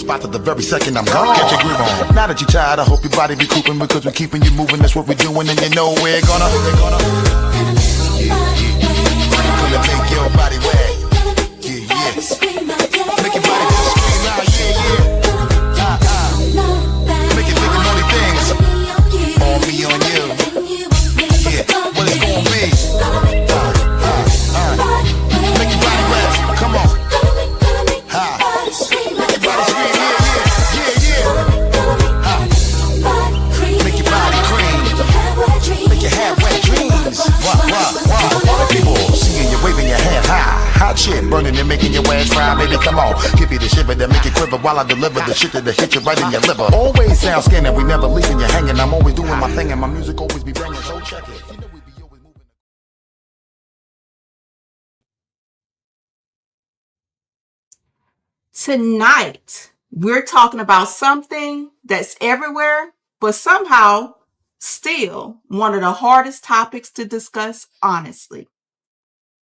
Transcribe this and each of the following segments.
spot to the very second I'm gone. Get your groove on. Now that you're tired, I hope your body be cooping because we're keeping you moving. That's what we're doing, and you know we're gonna make your body wet. Yeah. Make your body just scream out, Make it think of money things. On me, on you. Yeah, what it's gonna be. Make your body wet. Come on. Make your body scream, yeah. Make your body cream. Make your have wet dreams. Wow. People seeing you waving your hand high. Hot shit burning and making your ass fry, baby, come on. Give you the shiver that make you quiver while I deliver the shit that'll hit you right in your liver. Always sound scanning, we never leaving you hanging. I'm always doing my thing and my music always be banging, so check it. You know we be always moving. Tonight, we're talking about something that's everywhere, but somehow still one of the hardest topics to discuss honestly.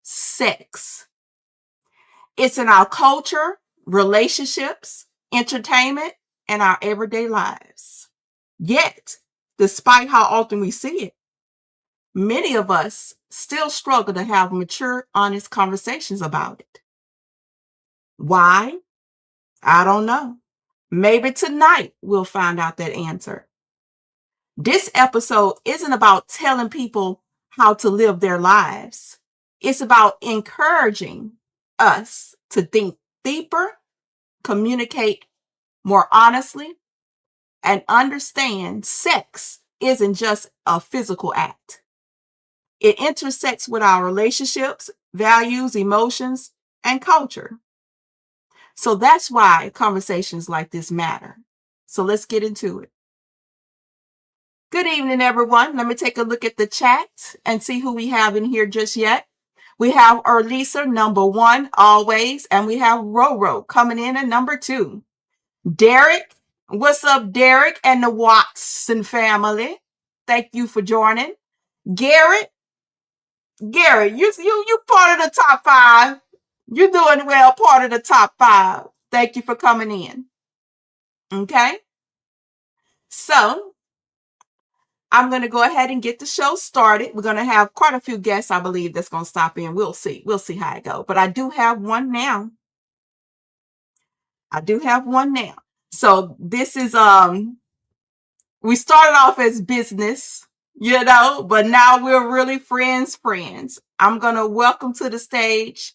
Sex. It's in our culture, relationships, entertainment, and our everyday lives. Yet, despite how often we see it, many of us still struggle to have mature, honest conversations about it. Why? I don't know. Maybe tonight we'll find out that answer. This episode isn't about telling people how to live their lives. It's about encouraging us to think deeper, communicate more honestly, and understand sex isn't just a physical act. It intersects with our relationships, values, emotions, and culture. So that's why conversations like this matter. So let's get into it. Good evening, everyone. Let me take a look at the chat and see who we have in here just yet. We have Erlisa, number 1, always, and we have Roro coming in at number 2. Derek, what's up, Derek and the Watson family? Thank you for joining. Garrett, you part of the top 5. You're doing well, part of the top 5. Thank you for coming in. Okay? So, I'm going to go ahead and get the show started. We're going to have quite a few guests, I believe, that's going to stop in. We'll see. We'll see how it goes. But I do have one now. So, this is, we started off as business, but now we're really friends. I'm going to welcome to the stage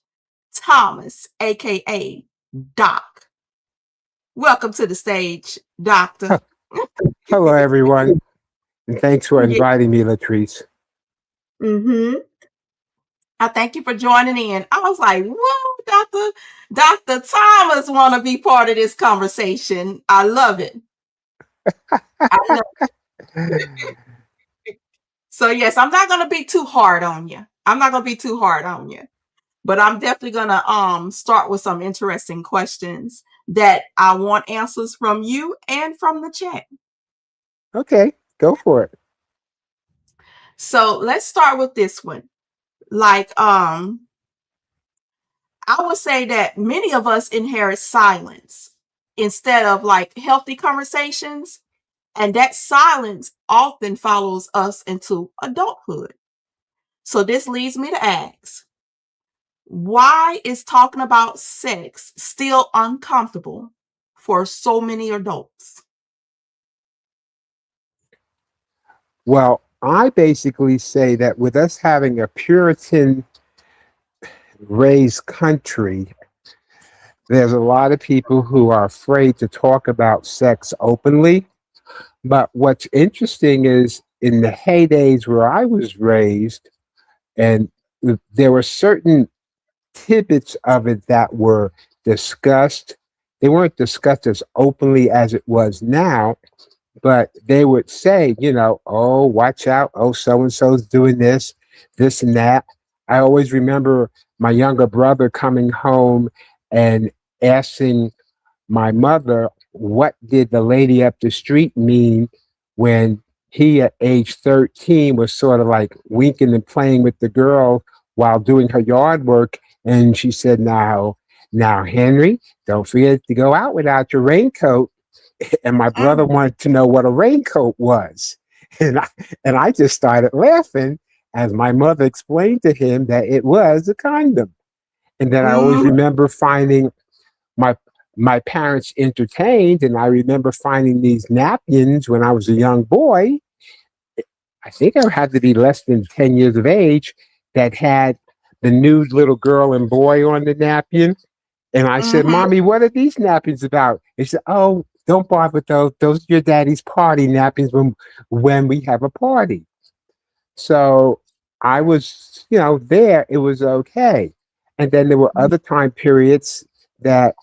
Thomas, aka Doc. Welcome to the stage, Doctor. Hello, everyone, and thanks for inviting me, Latrice. I thank you for joining in. I was like, whoa, Dr. Thomas want to be part of this conversation. I love it. So yes, I'm not going to be too hard on you. But I'm definitely going to start with some interesting questions that I want answers from you and from the chat. Okay, go for it. So let's start with this one. Like, I would say that many of us inherit silence instead of like healthy conversations. And that silence often follows us into adulthood. So this leads me to ask, why is talking about sex still uncomfortable for so many adults? Well, I basically say that with us having a Puritan raised country, there's a lot of people who are afraid to talk about sex openly. But what's interesting is in the heydays where I was raised, and there were certain tidbits of it that were discussed. They weren't discussed as openly as it was now, but they would say, oh, watch out. Oh, so-and-so's doing this and that. I always remember my younger brother coming home and asking my mother, what did the lady up the street mean when he at age 13 was sort of like winking and playing with the girl while doing her yard work. And she said, no, Now, Henry, don't forget to go out without your raincoat. And my brother Mm. wanted to know what a raincoat was. And I just started laughing as my mother explained to him that it was a condom. And then I always Mm. remember finding my my parents entertained, and I remember finding these napkins when I was a young boy. I think I had to be less than 10 years of age that had the nude little girl and boy on the napkin. And I said, Mm-hmm. Mommy, what are these napkins about? He said, Oh, don't bother with those. Those are your daddy's party napkins when we have a party. So I was, there, it was okay. And then there were other time periods that,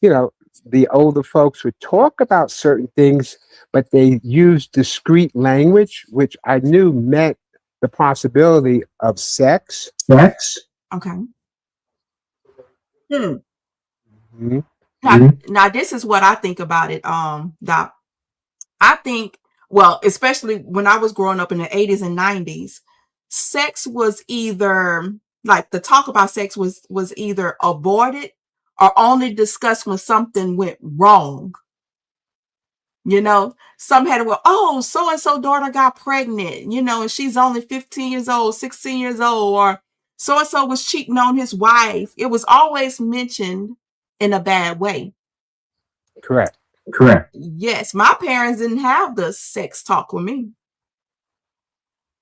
you know, the older folks would talk about certain things, but they used discrete language, which I knew meant the possibility of sex. Sex. Okay. Hmm. Mhm. Now this is what I think about it, Doc. I think, well, especially when I was growing up in the 80s and 90s, sex was either like the talk about sex was either avoided or only discussed when something went wrong. Some had to go, oh, so and so daughter got pregnant, and she's only 15 years old, 16 years old, or so and so was cheating on his wife. It was always mentioned in a bad way. Correct. Correct. Yes, my parents didn't have the sex talk with me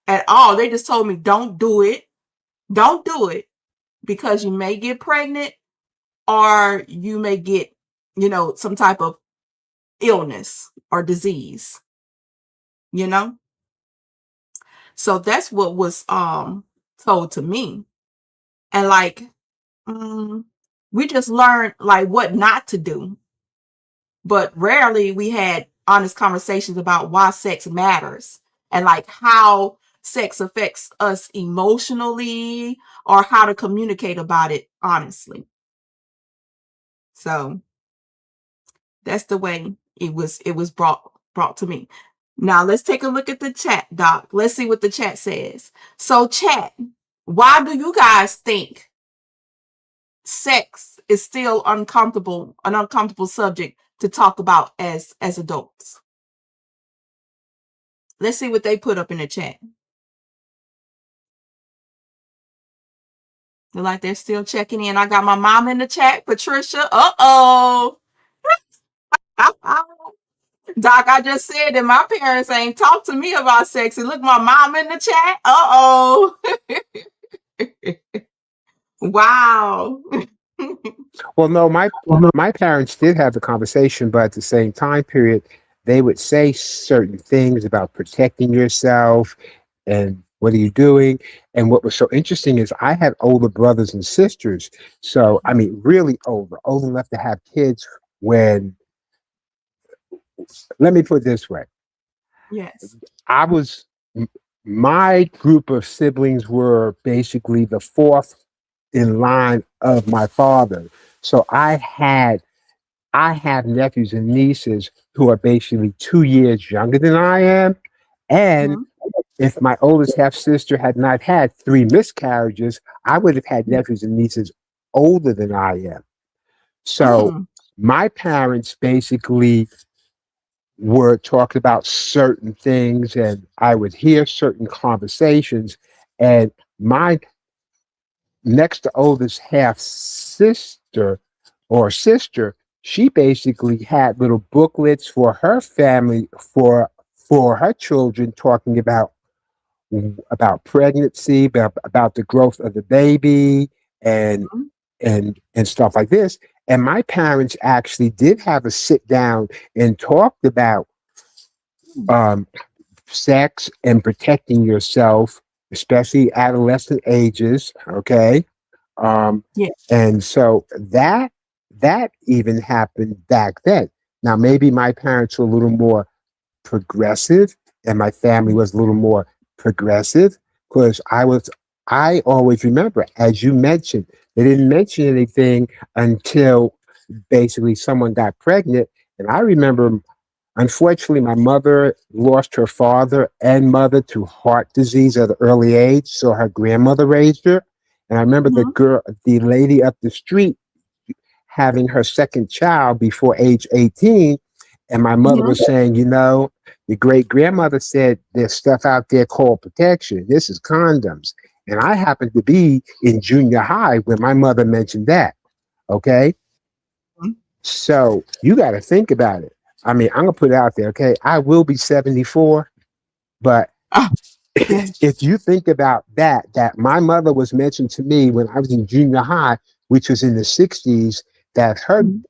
at all. They just told me, don't do it. Don't do it because you may get pregnant or you may get, some type of illness or disease, you know? So that's what was told to me. And like we just learned like what not to do. But rarely we had honest conversations about why sex matters and like how sex affects us emotionally or how to communicate about it honestly. So that's the way it was brought to me. Now let's take a look at the chat, Doc. Let's see what the chat says. So chat, why do you guys think sex is still an uncomfortable subject to talk about as adults? Let's see what they put up in the chat. They're like they're still checking in. I got my mom in the chat, Patricia. Uh-oh. Doc, I just said that my parents ain't talked to me about sex. And look, my mom in the chat. Uh-oh. Wow. Well, no, my parents did have the conversation, but at the same time period, they would say certain things about protecting yourself and what are you doing. And what was so interesting is I had older brothers and sisters. So, I mean, really old enough to have kids when, let me put it this way. Yes. I was, my group of siblings were basically the fourth in line of my father. So I have nephews and nieces who are basically 2 years younger than I am. And Mhm. if my oldest half sister had not had three miscarriages, I would have had nephews and nieces older than I am. So Mm. my parents basically were talking about certain things, and I would hear certain conversations. And my next to oldest half sister or sister, she basically had little booklets for her family for her children talking about pregnancy, about the growth of the baby and Mhm. and stuff like this. And my parents actually did have a sit down and talked about um, sex and protecting yourself, especially adolescent ages. Okay, um, Yeah. and so that even happened back then. Now maybe my parents were a little more progressive, and my family was a little more progressive because I always remember, as you mentioned, they didn't mention anything until basically someone got pregnant, and I remember. Unfortunately, my mother lost her father and mother to heart disease at an early age, so her grandmother raised her. And I remember Mhm. the lady up the street having her second child before age 18. And my mother Mhm. was saying, your great grandmother said there's stuff out there called protection. This is condoms. And I happened to be in junior high when my mother mentioned that. Okay. Mhm. So you got to think about it. I mean, I'm going to put it out there. Okay. I will be 74, but Oh, yeah. if you think about that my mother was mentioned to me when I was in junior high, which was in the 60s, that her Mhm.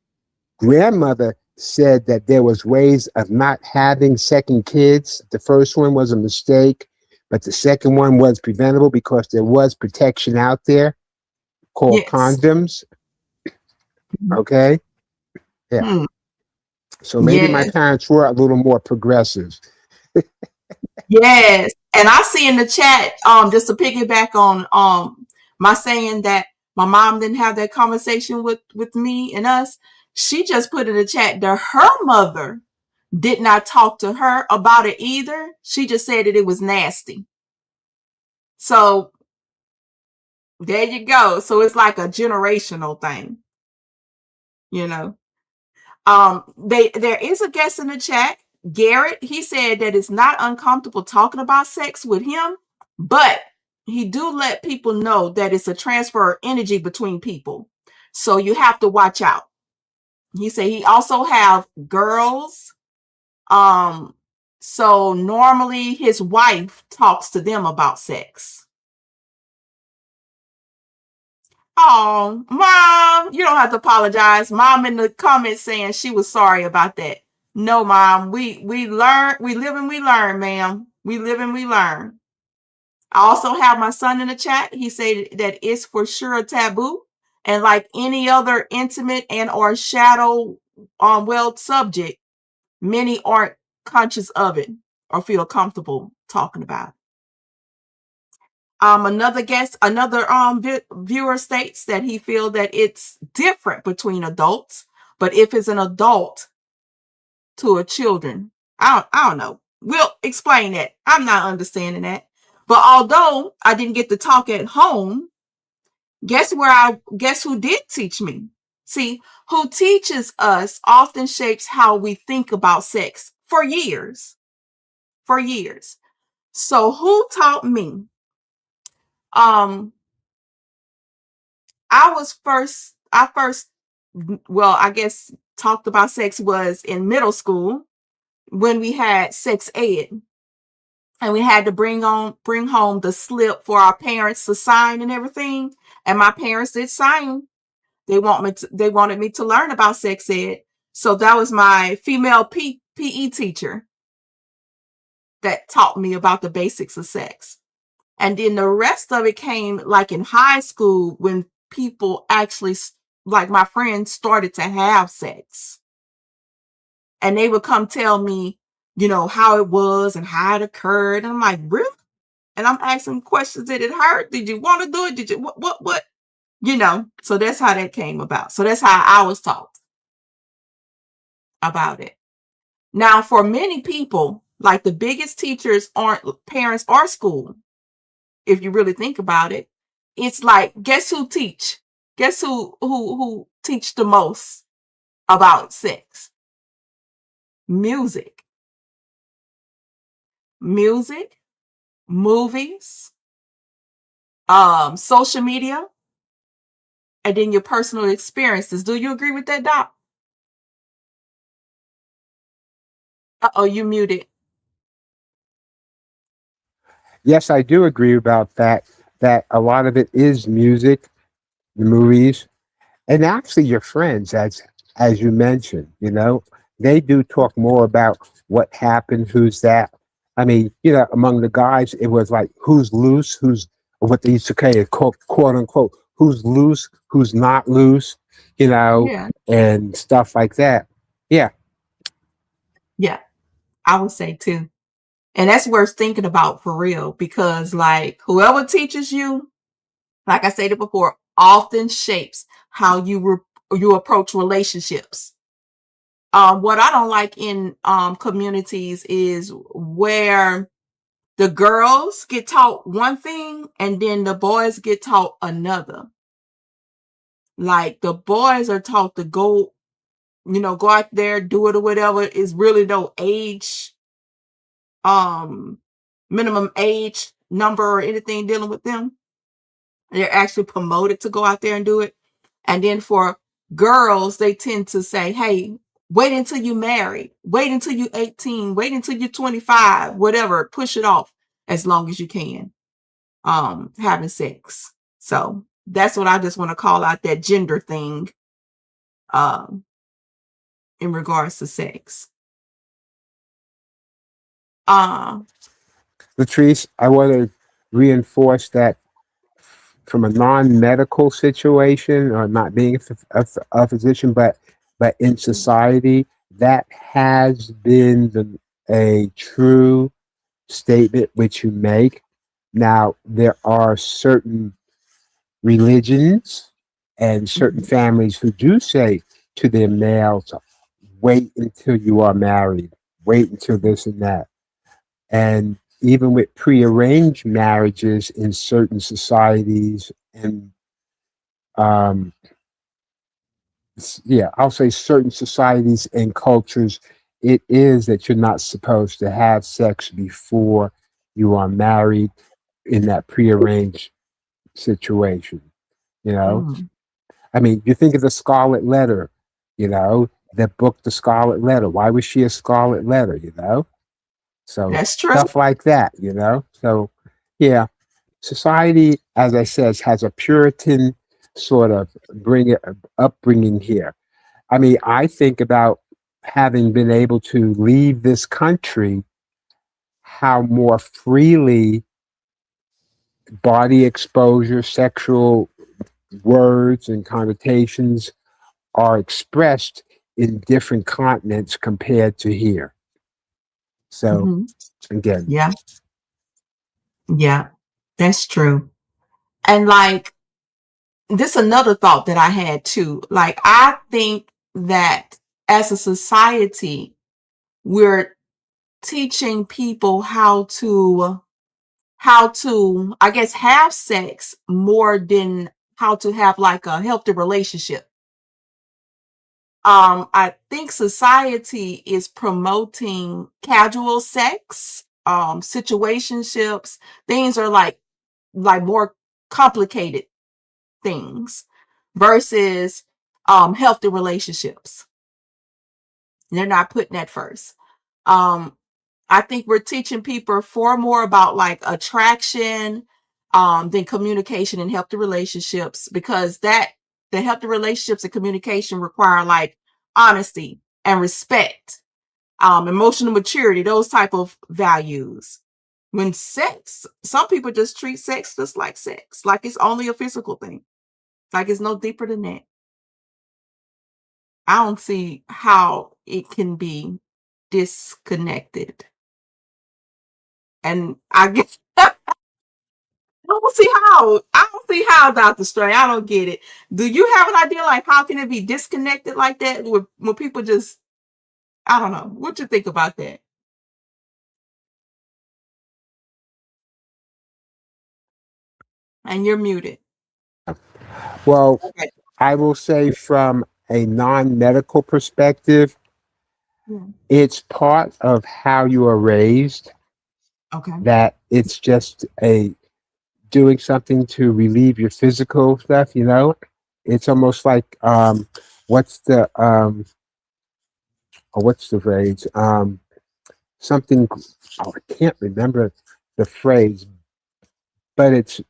grandmother said that there was ways of not having second kids. The first one was a mistake, but the second one was preventable because there was protection out there called Yes. condoms. Mhm. Okay. Yeah. Hmm. So maybe my Yes. parents were a little more progressive. Yes. And I see in the chat, just to piggyback on my saying that my mom didn't have that conversation with me and us. She just put in the chat that her mother did not talk to her about it either. She just said that it was nasty. So there you go. So it's like a generational thing, you know. There is a guest in the chat, Garrett. He said that it's not uncomfortable talking about sex with him, but he do let people know that it's a transfer of energy between people. So you have to watch out. He said he also have girls. Um, so normally his wife talks to them about sex. Oh, mom, you don't have to apologize. Mom in the comments saying she was sorry about that. No, mom, we learn, we live and we learn, ma'am. We live and we learn. I also have my son in the chat. He said that it's for sure a taboo, and like any other intimate and or shadow well subject, many aren't conscious of it or feel comfortable talking about it. Another viewer states that he feel that it's different between adults, but if it's an adult to a children, I don't know. We'll explain that. I'm not understanding that. But although I didn't get to talk at home, guess who did teach me? See, who teaches us often shapes how we think about sex for years. For years. So who taught me? Um, I first, well, I guess talked about sex was in middle school when we had sex ed and we had to bring home the slip for our parents to sign and everything. And my parents did sign. They wanted me to learn about sex ed. So that was my female PE teacher that taught me about the basics of sex. And then the rest of it came like in high school when people actually, like my friends, started to have sex. And they would come tell me, how it was and how it occurred. And I'm like, really? And I'm asking questions. Did it hurt? Did you want to do it? Did you, what? So that's how that came about. So that's how I was taught about it. Now, for many people, like the biggest teachers aren't parents or school. If you really think about it, it's like, guess who teach? Guess who teach the most about sex? Music. Music, movies, social media, and then your personal experiences. Do you agree with that, Doc? Uh-oh, you muted. Yes, I do agree about that. That a lot of it is music, the movies, and actually your friends, as you mentioned, they do talk more about what happened, who's that. I mean, among the guys, it was like who's loose, who's what they used to say, quote unquote, who's loose, who's not loose, Yeah. and stuff like that. Yeah. Yeah, I would say too. And that's worth thinking about for real because like whoever teaches you, like I said it before, often shapes how you approach relationships. What I don't like in communities is where the girls get taught one thing and then the boys get taught another. Like the boys are taught to go, go out there, do it or whatever. Is really no age, minimum age number or anything dealing with them. They're actually promoted to go out there and do it. And then for girls, they tend to say, hey, wait until you marry, wait until you're 18, wait until you're 25, whatever, push it off as long as you can, having sex. So that's what I just want to call out, that gender thing, um, in regards to sex. Latrice, I want to reinforce that from a non-medical situation, or not being a physician, but in society, that has been a true statement which you make. Now, there are certain religions and certain families who do say to their males, wait until you are married, wait until this and that. And even with prearranged marriages in certain societies and um, yeah, I'll say certain societies and cultures, it is that you're not supposed to have sex before you are married in that prearranged situation. You know, Mhm. I mean, you think of the Scarlet Letter, the book, The Scarlet Letter. Why was she a Scarlet Letter, So That's true. stuff like that. So, yeah, society, as I said, has a Puritan sort of upbringing here. I mean, I think about having been able to leave this country, how more freely body exposure, sexual words and connotations are expressed in different continents compared to here. So, Mhm. again, Yeah. Yeah. That's true. And like, this another thought that I had too. Like, I think that as a society, we're teaching people how to, I guess, have sex more than how to have like a healthy relationship. I think society is promoting casual sex, situationships. Things are like more complicated things versus healthy relationships. They're not putting that first. Um, I think we're teaching people far more about like attraction than communication and healthy relationships, because the healthy relationships and communication require like honesty and respect, emotional maturity, those type of values. When sex, some people just treat sex just like sex, like it's only a physical thing, like it's no deeper than that. I don't see how it can be disconnected. And I guess I don't see how, Dr. Stray. I don't get it. Do you have an idea like how can it be disconnected like that when people just, I don't know. What you think about that? And you're muted. well, Okay. I will say from a non medical perspective, Yeah. it's part of how you are raised, Okay. that it's just a doing something to relieve your physical stuff. It's almost like what's the what's the phrase? Something, oh, I can't remember the phrase, but it's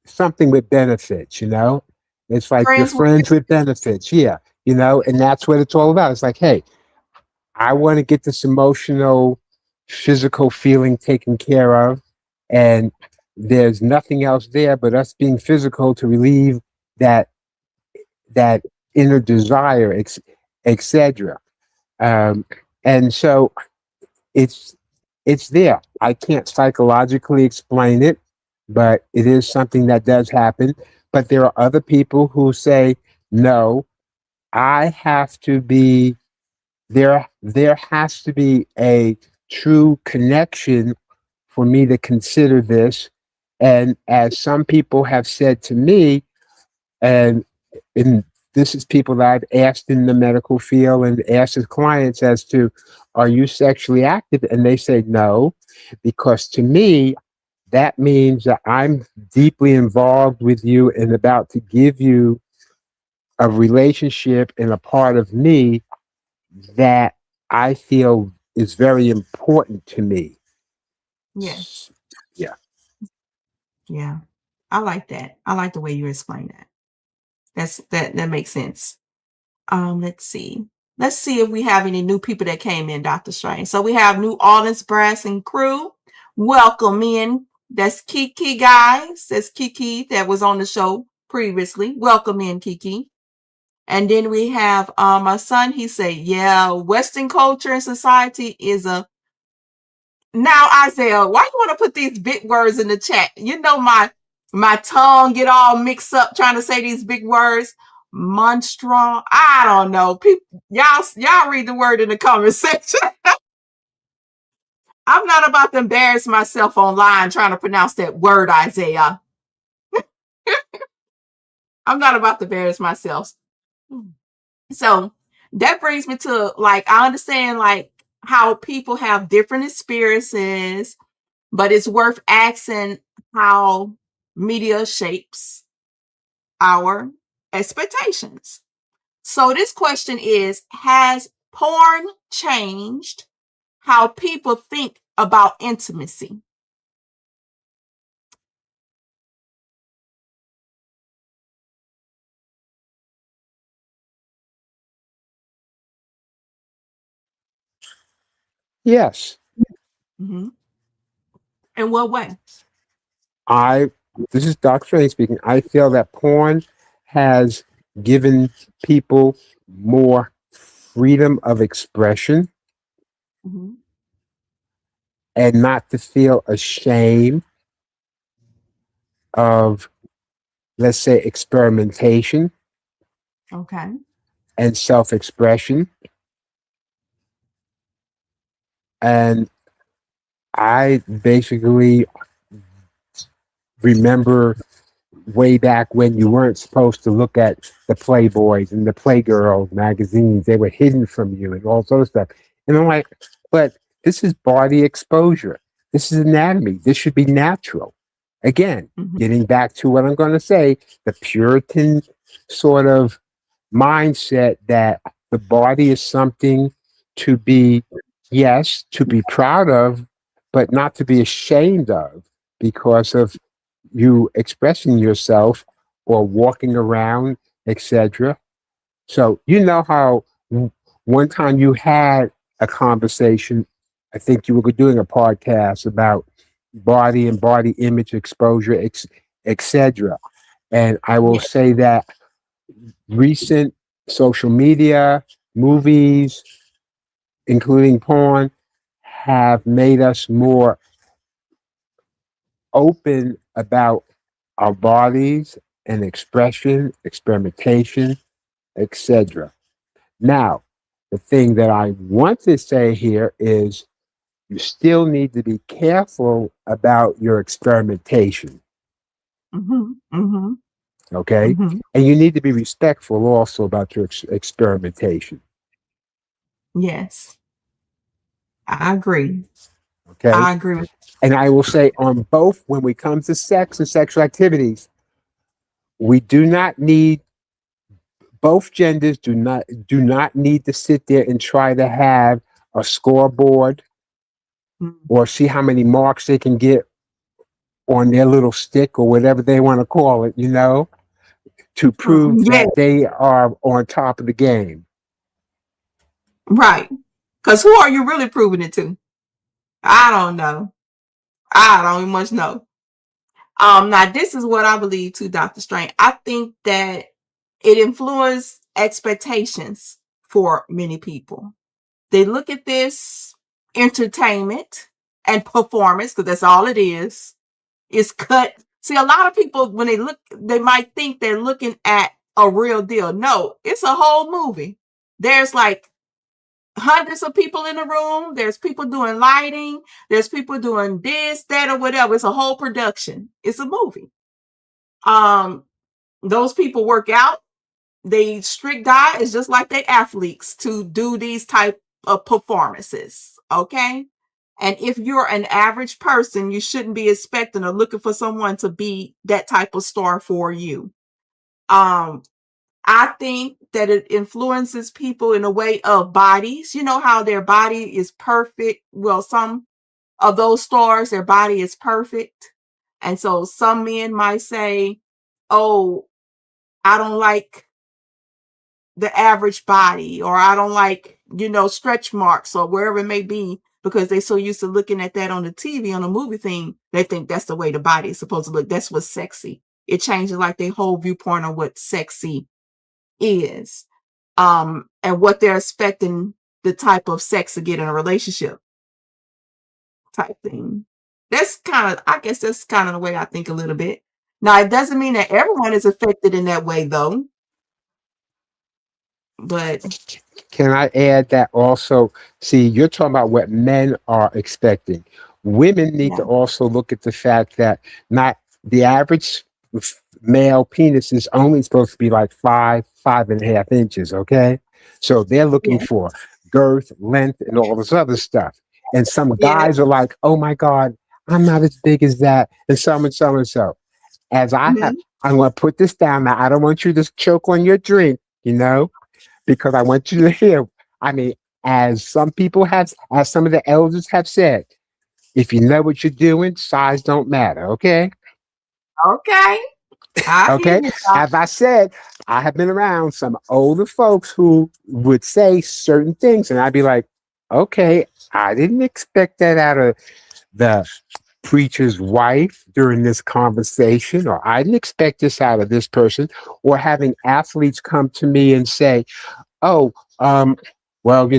something with benefits. It's like you're Friends with friends with benefits, yeah, and that's what it's all about. It's like, hey, I want to get this emotional, physical feeling taken care of, and there's nothing else there but us being physical to relieve that that inner desire, etc. And so it's it's there. I can't psychologically explain it, but it is something that does happen. But there are other people who say, no, I have to be there has to be a true connection for me to consider this. And as some people have said to me, and and this is people that I've asked in the medical field and asked as clients as to, are you sexually active? And they say no, because to me, that means that I'm deeply involved with you and about to give you a relationship and a part of me that I feel is very important to me. Yes. Yeah. Yeah. I like that. I like the way you explain that. That makes sense. Let's see. Let's see if we have any new people that came in, Dr. Strange. So we have New Orleans Brass and Crew. Welcome in. That's Kiki, guys. That's Kiki that was on the show previously. Welcome in, Kiki. And then we have my son. He said, yeah, Western culture and society is a... Now, Isaiah, why you want to put these big words in the chat? You know my tongue get all mixed up trying to say these big words. Monstrum. I don't know. People, y'all read the word in the comment section. I'm not about to embarrass myself online trying to pronounce that word, Isaiah. I'm not about to embarrass myself. So that brings me to, like, I understand like how people have different experiences, but it's worth asking how media shapes our expectations. So this question is, has porn changed how people think about intimacy? Yes. Mm-hmm. In what way? This is Dr. Strange speaking. I feel that porn has given people more freedom of expression Mm-hmm. and not to feel ashamed of, let's say, experimentation Okay. and self expression. And I basically remember way back when you weren't supposed to look at the Playboys and the Playgirls magazines. They were hidden from you and all those stuff. And I'm like, but this is body exposure. This is anatomy. This should be natural. Again, Mm-hmm. getting back to what I'm going to say, the Puritan sort of mindset that the body is something to be, yes, to be proud of, but not to be ashamed of because of you expressing yourself or walking around, etc. So you know how one time you had a conversation, I think you were doing a podcast about body and body image exposure, etc. And I will Yeah. say that recent social media, movies, including porn, have made us more open about our bodies and expression, experimentation, etc. Now, the thing that I want to say here is you still need to be careful about your experimentation, Mm-hmm. Mm-hmm. okay? Mm-hmm. And you need to be respectful also about your experimentation, Yes. I agree. okay? I agree with... And I will say on both, when we come to sex and sexual activities, we do not need both genders do not need to sit there and try to have a scoreboard or see how many marks they can get on their little stick or whatever they want to call it, to prove Yeah, that they are on top of the game. right. Because who are you really proving it to? I don't know. I don't even much know. Now this is what I believe too, Dr. Strange. I think that it influenced expectations for many people. They look at this entertainment and performance, because that's all it is cut. See, a lot of people, when they look, they might think they're looking at a real deal. No, it's a whole movie. There's like hundreds of people in the room. There's people doing lighting. There's people doing this, that, or whatever. It's a whole production. It's a movie. Those people work out. They strict diet is just like they athletes to do these type of performances. Okay. And if you're an average person, you shouldn't be expecting or looking for someone to be that type of star for you. I think that it influences people in a way of bodies. You know how their body is perfect. Well, some of those stars, their body is perfect. And so some men might say, oh, I don't like the average body, or I don't like, stretch marks or wherever it may be, because they're so used to looking at that on the TV, on a movie thing. They think that's the way the body is supposed to look. That's what's sexy. It changes like their whole viewpoint on what sexy is, and what they're expecting the type of sex to get in a relationship type thing. I guess that's kind of the way I think a little bit. Now, it doesn't mean that everyone is affected in that way though, but Can I add that also? See, you're talking about what men are expecting. Women need to yeah, also look at the fact that not the average male penis is only supposed to be like 5.5 inches. Okay. So they're looking yeah, for girth, length, and all this other stuff. And some yeah, guys are like, oh my God, I'm not as big as that. And so and so and so. As mhm, I'm going to put this down now. I don't want you to choke on your drink, because I want you to hear. I mean, as some people have, as some of the elders have said, if you know what you're doing, size don't matter. Okay. okay, I hear Okay. you, Doc. As I said, I have been around some older folks who would say certain things, and I'd be like, okay, I didn't expect that out of the preacher's wife during this conversation, or I didn't expect this out of this person, or having athletes come to me and say, oh, well,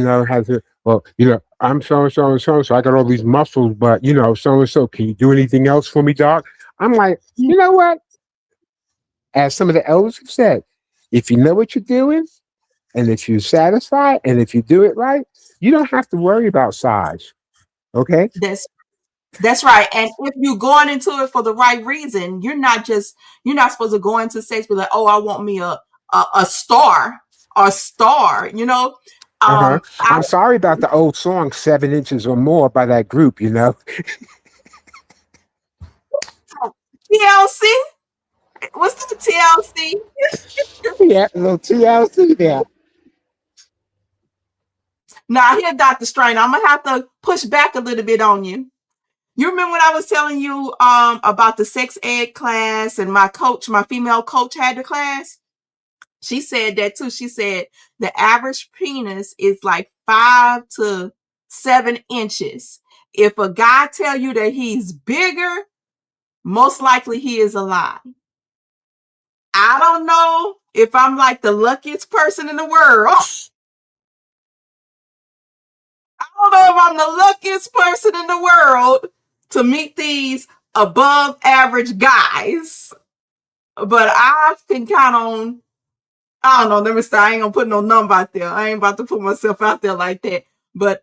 I'm so and so and so, so I got all these muscles, but so and so, can you do anything else for me, doc? I'm like, Mm, you know what? As some of the elders have said, if you know what you're doing, and if you're satisfied, and if you do it right, you don't have to worry about size. Okay. That's That's right. And if you're going into it for the right reason, you're not supposed to go into sex with like, oh, I want me a star or star. Uh-huh. I I'm sorry about the old song 7 inches or more by that group. TLC. What's the TLC? Yeah, a little TLC there. Now here, Dr. Strain, I'm gonna have to push back a little bit on you. You remember when I was telling you about the sex ed class, and my female coach had the class? She said that too. She said the average penis is like 5 to 7 inches. If a guy tell you that he's bigger, most likely he is a lie. I don't know if I'm like the luckiest person in the world. I don't know if I'm the luckiest person in the world to meet these above average guys, but I can count on, I don't know. Let me say, I ain't gonna put no number out there. I ain't about to put myself out there like that. But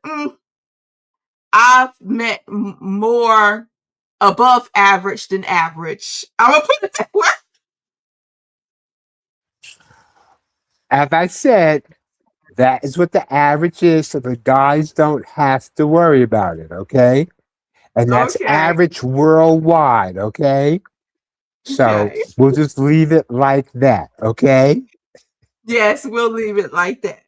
I've met more above average than average. I'm gonna put it that way. As I said, that is what the average is, so the guys don't have to worry about it, okay? And that's Okay. average worldwide, okay? So Okay. we'll just leave it like that, okay? Yes, we'll leave it like that.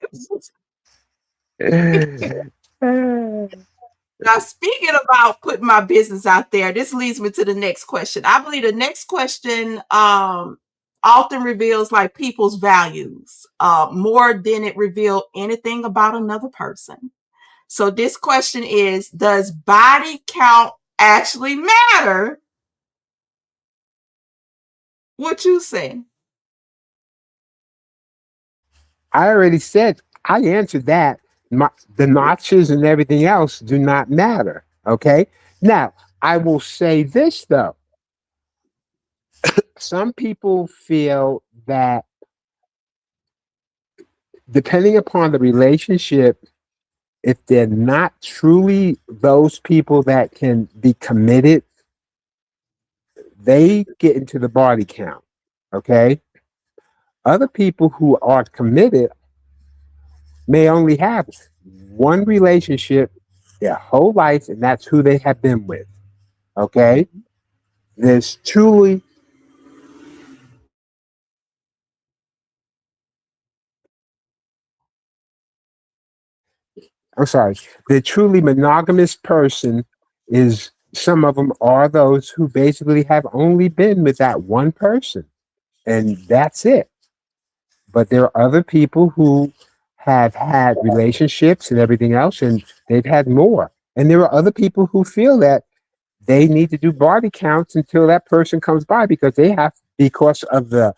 Now, speaking about putting my business out there, this leads me to the next question. I believe the next question often reveals like people's values more than it reveals anything about another person. So this question is, does body count actually matter? What you say? I already said, I answered that. The notches and everything else do not matter, okay? Now, I will say this though. Some people feel that depending upon the relationship, if they're not truly those people that can be committed, they get into the body count. Okay. Other people who are committed may only have one relationship their whole life, and that's who they have been with. Okay? There's truly, I'm sorry, the truly monogamous person is, some of them are those who basically have only been with that one person, and that's it. But there are other people who have had relationships and everything else, and they've had more. And there are other people who feel that they need to do body counts until that person comes by because they have, because of the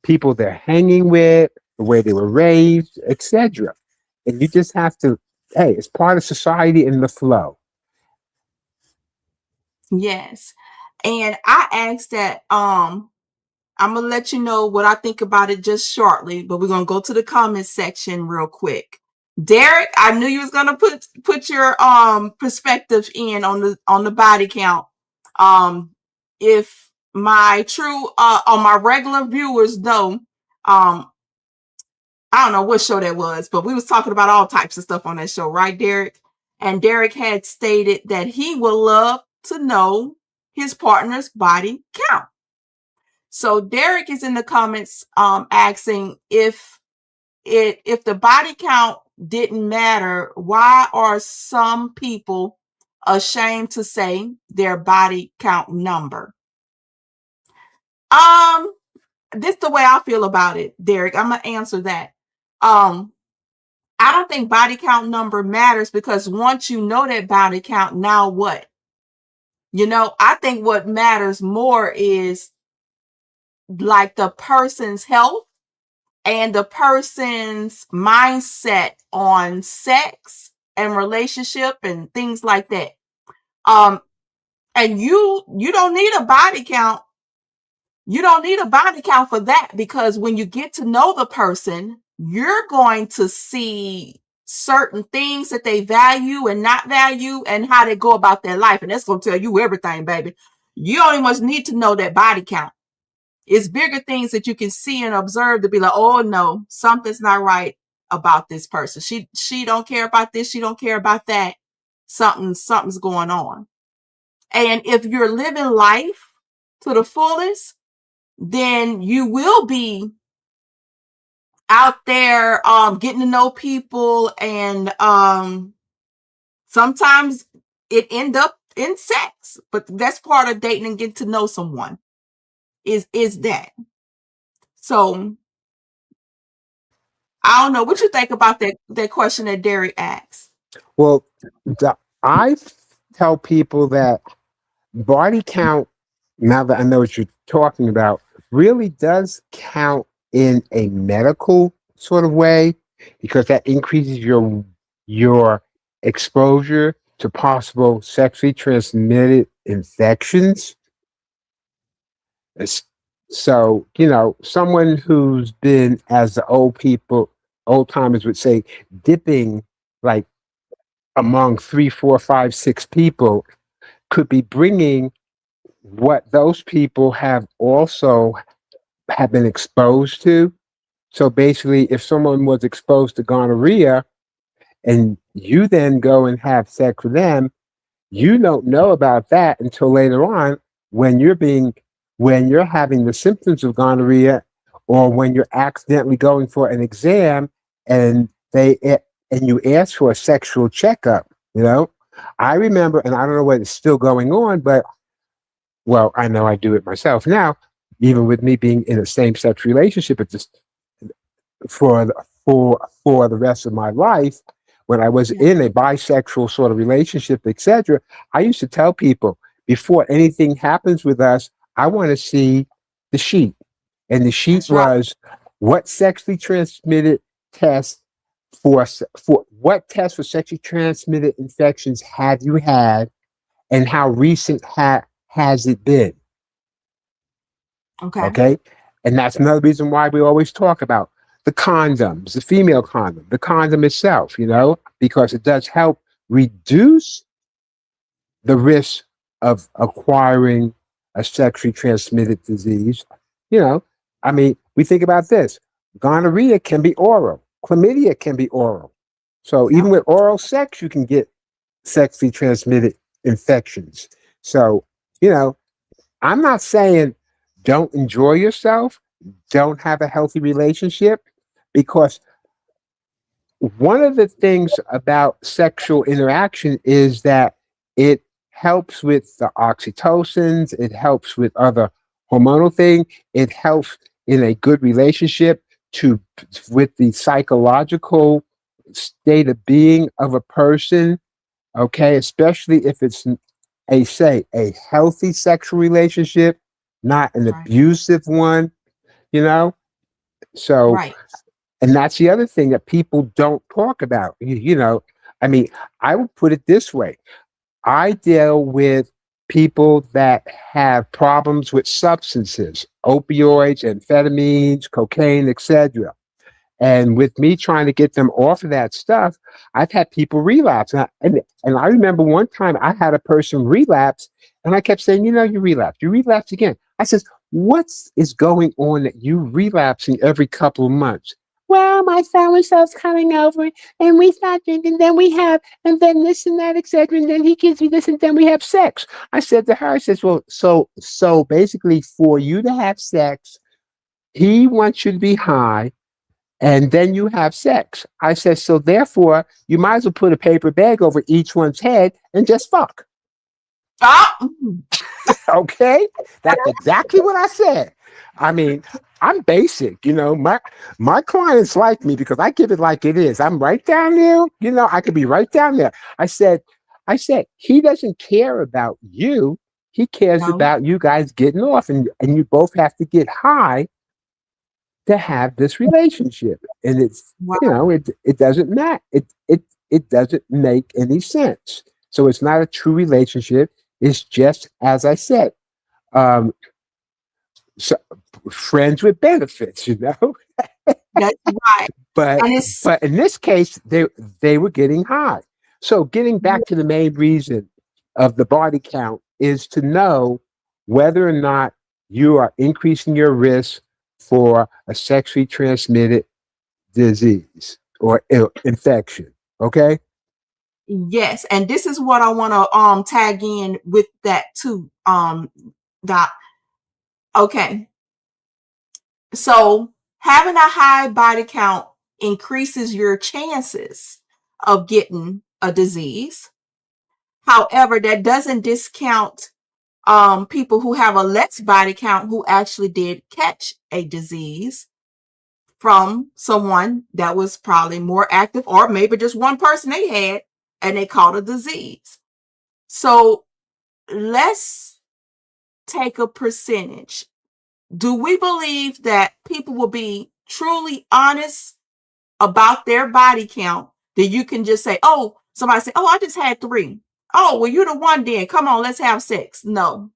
people they're hanging with, the way they were raised, etc. And you just have to, hey, it's part of society in the flow. Yes. And I asked that I'm gonna let you know what I think about it just shortly, but we're gonna go to the comment section real quick. Derek, I knew you was gonna put your perspective in on the body count. If my true on my regular viewers know, I don't know what show that was, but we was talking about all types of stuff on that show, right, Derek? And Derek had stated that he would love to know his partner's body count. So Derek is in the comments asking if the body count didn't matter, why are some people ashamed to say their body count number? This the way I feel about it, Derek. I'm gonna answer that. I don't think body count number matters because once you know that body count, now what? I think what matters more is like the person's health and the person's mindset on sex and relationship and things like that. And you don't need a body count. You don't need a body count for that because when you get to know the person, you're going to see certain things that they value and not value and how they go about their life. And that's going to tell you everything, baby. You only much need to know that body count. It's bigger things that you can see and observe to be like, oh no, something's not right about this person. She don't care about this. She don't care about that. Something's going on. And if you're living life to the fullest, then you will be out there getting to know people, and sometimes it end up in sex, but that's part of dating and getting to know someone is that. So I don't know what you think about that question that Derek asked. Well, I tell people that body count, now that I know what you're talking about, really does count in a medical sort of way because that increases your exposure to possible sexually transmitted infections. So, someone who's been, as the old timers would say, dipping like among 3, 4, 5, 6 people could be bringing what those people have been exposed to. So basically, if someone was exposed to gonorrhea and you then go and have sex with them, you don't know about that until later on when you're having the symptoms of gonorrhea, or when you're accidentally going for an exam and you ask for a sexual checkup. I remember, and I don't know whether it's still going on, but well, I know I do it myself now, even with me being in a same-sex relationship. It's just for the rest of my life. When I was in a bisexual sort of relationship, etc., I used to tell people before anything happens with us, I want to see the sheet. And the sheet was what sexually transmitted tests for what tests for sexually transmitted infections have you had, and how recent has it been? Okay. And that's another reason why we always talk about the condoms, the female condom, the condom itself, because it does help reduce the risk of acquiring a sexually transmitted disease. I mean, we think about this. Gonorrhea can be oral. Chlamydia can be oral. So Yep. even with oral sex, you can get sexually transmitted infections. So, you know, I'm not saying don't enjoy yourself, don't have a healthy relationship, because one of the things about sexual interaction is that it helps with the oxytocins, it helps with other hormonal thing, it helps in a good relationship to with the psychological state of being of a person, okay, especially if it's a say a healthy sexual relationship, not an Right. abusive one, you know. So, Right. and that's the other thing that people don't talk about. You know, I mean, I would put it this way: I deal with people that have problems with substances, opioids, amphetamines, cocaine, etc. And with me trying to get them off of that stuff, I've had people relapse. And I remember one time I had a person relapse, and I kept saying, you relapse again. I says, what is going on that you relapsing every couple of months? Well, my family stuff's coming over, and we start drinking, then we have, and then this and that, etc. And then he gives me this, and then we have sex. I said to her, I says, well, so basically, for you to have sex, he wants you to be high and then you have sex. I said, so therefore, you might as well put a paper bag over each one's head and just fuck. Ah, Okay? That's exactly what I said. I mean, I'm basic, my clients like me because I give it like it is. I'm right down there, I could be right down there. I said, he doesn't care about you. He cares no. about you guys getting off, and you both have to get high to have this relationship. And it's, Wow. it doesn't matter. It doesn't make any sense. So it's not a true relationship. It's just, as I said, um, so, friends with benefits, That's right. but And it's but in this case, they were getting high. So getting back to the main reason of the body count is to know whether or not you are increasing your risk for a sexually transmitted disease or infection. Okay. yes, and this is what I want to tag in with that too. Doc. Okay. So having a high body count increases your chances of getting a disease. However, that doesn't discount people who have a less body count who actually did catch a disease from someone that was probably more active, or maybe just one person they had and they caught a disease. So let's take a percentage. Do we believe that people will be truly honest about their body count? That you can just say, oh, somebody say, oh, I just had 3. Oh, well, you're the one then. Come on, let's have sex. No,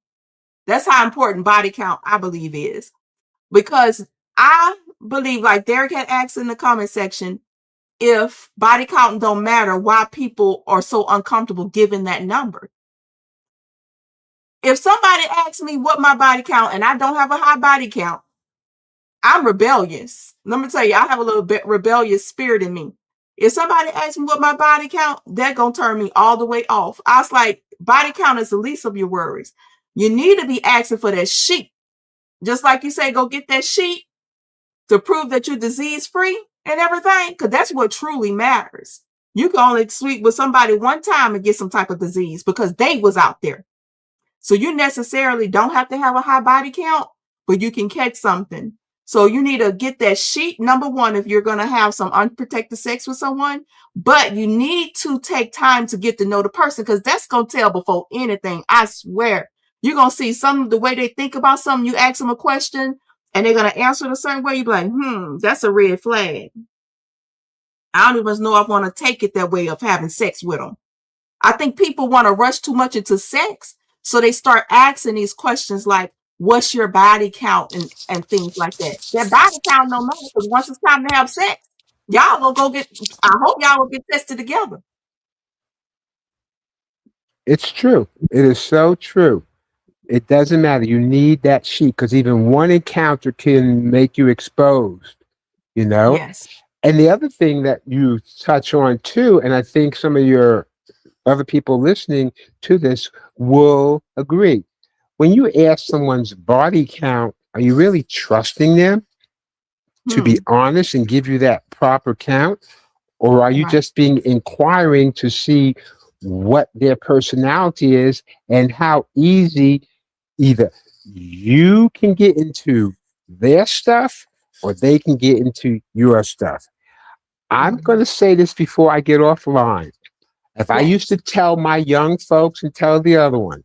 that's how important body count, I believe, is. Because I believe, like Derek had asked in the comment section, if body count don't matter, why people are so uncomfortable giving that number. If somebody asks me what my body count and I don't have a high body count, I'm rebellious. Let me tell you, I have a little bit rebellious spirit in me. If somebody asks me what my body count, they're going to turn me all the way off. I was like, body count is the least of your worries. You need to be asking for that sheet. Just like you say, go get that sheet to prove that you're disease free and everything, because that's what truly matters. You can only sleep with somebody one time and get some type of disease because they was out there. So you necessarily don't have to have a high body count, but you can catch something. So you need to get that sheet, number one, if you're going to have some unprotected sex with someone, but you need to take time to get to know the person, because that's going to tell before anything. I swear. You're going to see some the way they think about something. You ask them a question and they're going to answer it a certain way. You be like, that's a red flag. I don't even know if I want to take it that way of having sex with them. I think people want to rush too much into sex. So they start asking these questions like, what's your body count and things like that. That body count no matter, because once it's time to have sex, y'all will go get, I hope y'all will get tested together. It's true. It is so true. It doesn't matter. You need that sheet because even one encounter can make you exposed, you know? Yes. And the other thing that you touch on too, and I think some of your other people listening to this will agree. When you ask someone's body count, are you really trusting them to be Hmm. honest and give you that proper count? Or are you Right. just being inquiring to see what their personality is and how easy either you can get into their stuff or they can get into your stuff? I'm going Mhm. to say this before I get offline. If I used Yes. to tell my young folks and tell the other ones,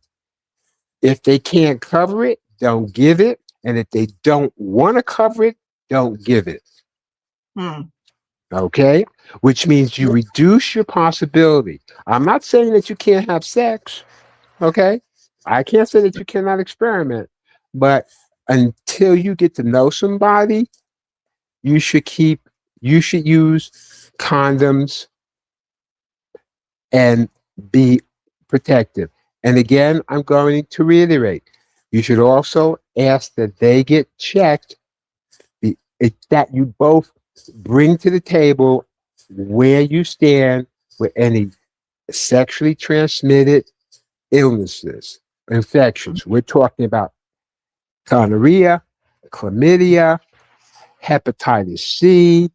if they can't cover it, don't give it. And if they don't want to cover it, don't give it. Hmm. Okay? Which means you reduce your possibility. I'm not saying that you can't have sex. Okay? I can't say that you cannot experiment. But until you get to know somebody, you should keep, you should use condoms and be protective. And again, I'm going to reiterate you should also ask that they get checked, that you both bring to the table where you stand with any sexually transmitted illnesses, infections. We're talking about gonorrhea, chlamydia, hepatitis C,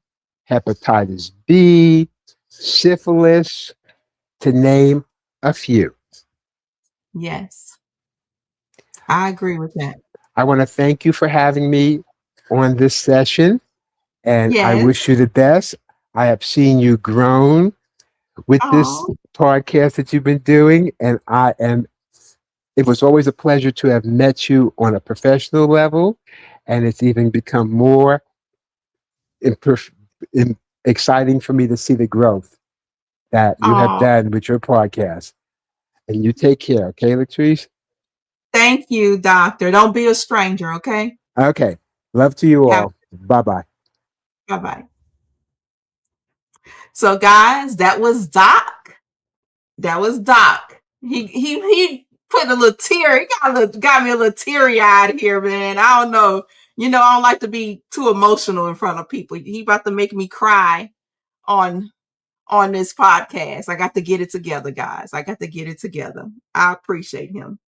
hepatitis B, syphilis, to name a few. Yes. I agree with that. I want to thank you for having me on this session, and I Yes. wish you the best. I have seen you grown with this Oh. podcast that you've been doing, and it was always a pleasure to have met you on a professional level, and it's even become more imperf- exciting for me to see the growth that you have Oh. done with your podcast. And you take care, okay, Latrice? Thank you, doctor. Don't be a stranger, okay? Okay. Love to you Have all. Bye bye. bye-bye. So guys, that was Doc. That was Doc. He put a little tear. He got me a little teary eyed here, man. I don't know. I don't like to be too emotional in front of people. He about to make me cry on on this podcast. I got to get it together, guys. I got to get it together. I appreciate him.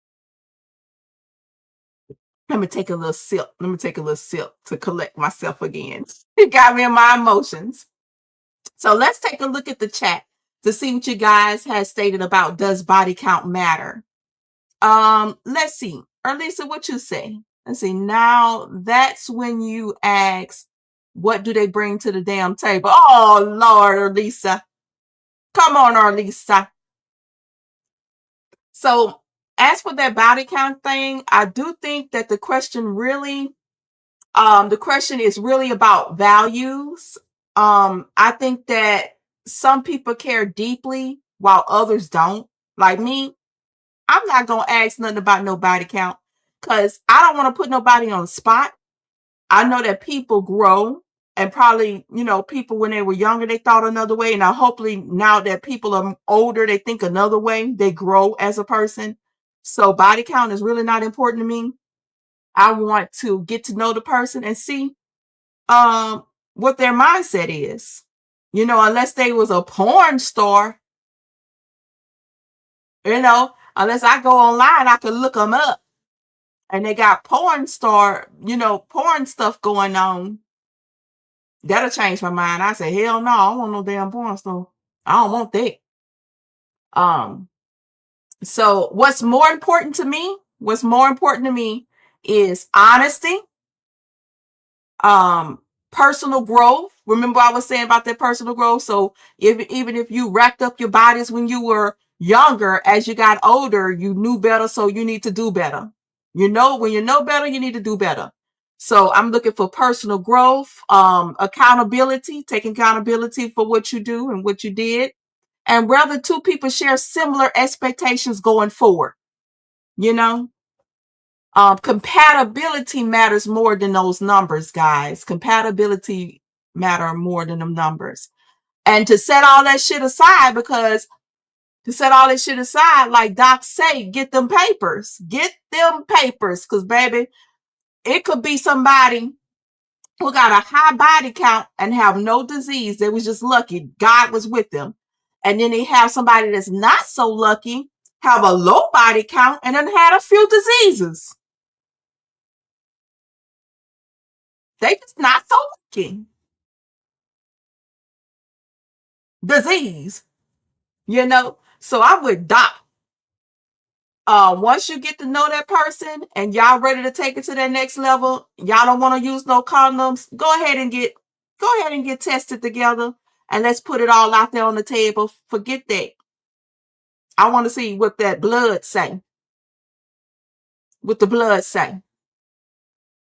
Let me take a little sip. Let me take a little sip to collect myself again. It got me in my emotions. So let's take a look at the chat to see what you guys have stated about does body count matter. Let's see. Erlisa, what you say? Let's see. Now that's when you ask, what do they bring to the damn table? Oh Lord, Erlisa. Come on, Erlisa. So as for that body count thing, I do think that the question is really about values. I think that some people care deeply while others don't. Like me, I'm not gonna ask nothing about no body count because I don't want to put nobody on the spot. I know that people grow, and probably, people when they were younger, they thought another way. And hopefully now that people are older, they think another way. They grow as a person. So body count is really not important to me. I want to get to know the person and see what their mindset is. Unless they was a porn star, unless I go online, I can look them up and they got porn stuff going on. That'll change my mind. I say, hell no, I don't want no damn porn star. I don't want that. Um, so what's more important to me is honesty, um personal growth. Remember I was saying about that personal growth. So even if you racked up your bodies when you were younger, as you got older you knew better, so you need to do better. When you know better, you need to do better. So I'm looking for personal growth, accountability, taking accountability for what you do and what you did, and whether two people share similar expectations going forward. you know Compatibility matters more than those numbers, guys. Compatibility matter more than them numbers. And to set all that shit aside, because To set all this shit aside, like Doc say, get them papers. Get them papers. Because, baby, it could be somebody who got a high body count and have no disease. They was just lucky. God was with them. And then they have somebody that's not so lucky, have a low body count, and then had a few diseases. They just not so lucky. Disease. So I'm with Doc. Once you get to know that person and y'all ready to take it to that next level, y'all don't want to use no condoms, go ahead and get tested together, and let's put it all out there on the table. Forget that. I want to see what that blood say. What the blood say.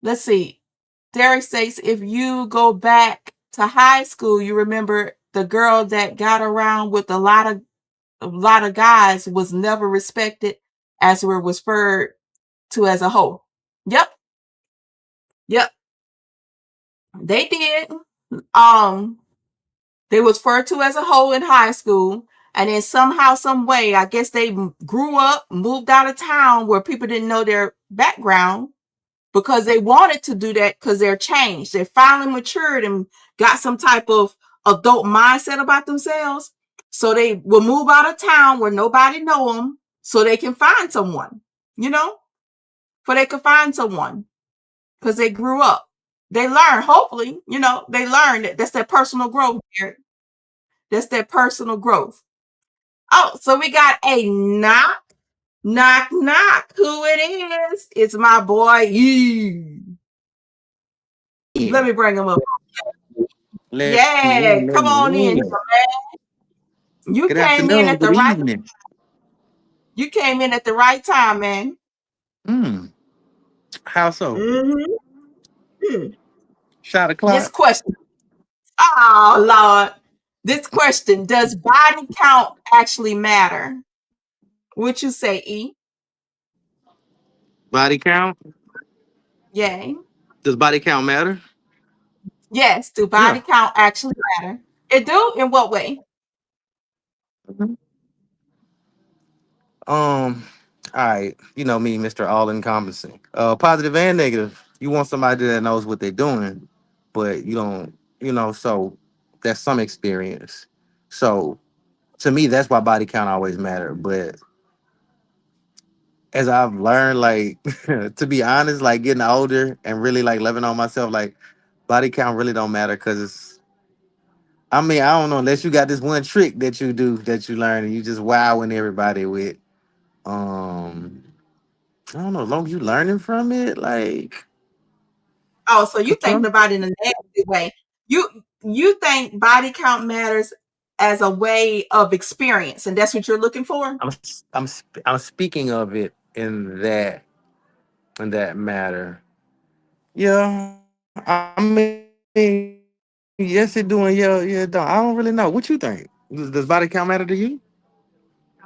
Let's see. Derek says, if you go back to high school, you remember the girl that got around with a lot of guys was never respected as we was referred to as a hoe. Yep. They did. They was referred to as a hoe in high school, and then somehow, some way, I guess they grew up, moved out of town where people didn't know their background because they wanted to do that because they're changed. They finally matured and got some type of adult mindset about themselves. So they will move out of town where nobody know them so they can find someone, for they can find someone because they grew up. They learn, hopefully, they learn that that's their personal growth here. That's their personal growth. Oh, so we got a knock. Knock, knock. Who it is? It's my boy. Let me bring him up. Let me Yeah, in, let come on me in. in. You Good came in afternoon, at the good right. evening. You came in at the right time, man. Hmm. How so? Mm-hmm. Shot This o'clock? question. Oh Lord. This question: does body count actually matter? What you say, E? Body count? Yay. Does body count matter? Yes. Do Yeah. body count actually matter? It do. In what way? Mhm. All right. You know me, Mr. All Encompassing. Positive and negative. You want somebody that knows what they're doing, but you don't, so that's some experience. So to me, that's why body count always matter. But as I've learned, like to be honest, like getting older and really like loving on myself, like body count really don't matter because it's. I mean, I don't know unless you got this one trick that you do that you learn and you just wowing everybody with. Um, I don't know. As long as you learning from it, like Oh, so you 'cause thinking about it in a negative way. You think body count matters as a way of experience, and that's what you're looking for? I'm speaking of it in that matter. Yeah, I mean, yes, it doing. Yeah, it don't. I don't really know. What you think? Does body count matter to you?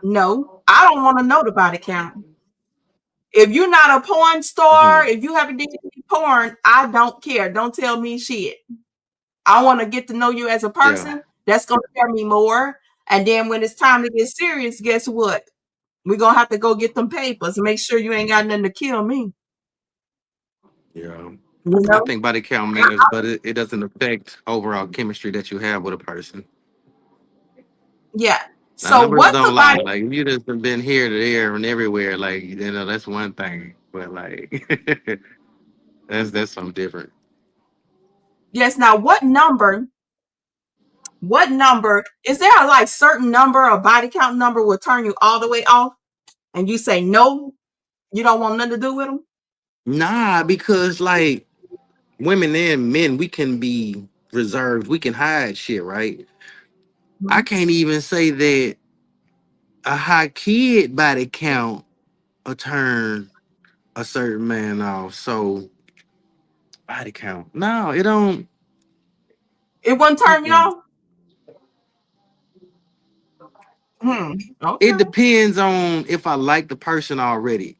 No, I don't want to know the body count. If you're not a porn Mhm. star, if you haven't did any porn, I don't care. Don't tell me shit. I want to get to know you as a Yeah, person. That's gonna tell me more. And then when it's time to get serious, guess what? We're gonna have to go get them papers and make sure you ain't got nothing to kill me. yeah. You I know? think body count matters, but it doesn't affect overall chemistry that you have with a person. Yeah. Now, So numbers what don't could lie. body Like if you just been here, there, and everywhere, like that's one thing. But like that's something different. yes, now what number is there a like certain number, a body count number will turn you all the way off and you say no, you don't want nothing to do with them? Nah, because like women and men, we can be reserved. We can hide shit, right? I can't even say that a high kid body count will turn a certain man off. So body count. No, it don't. It wouldn't turn you Mm-mm. off? Okay. It depends on if I like the person already.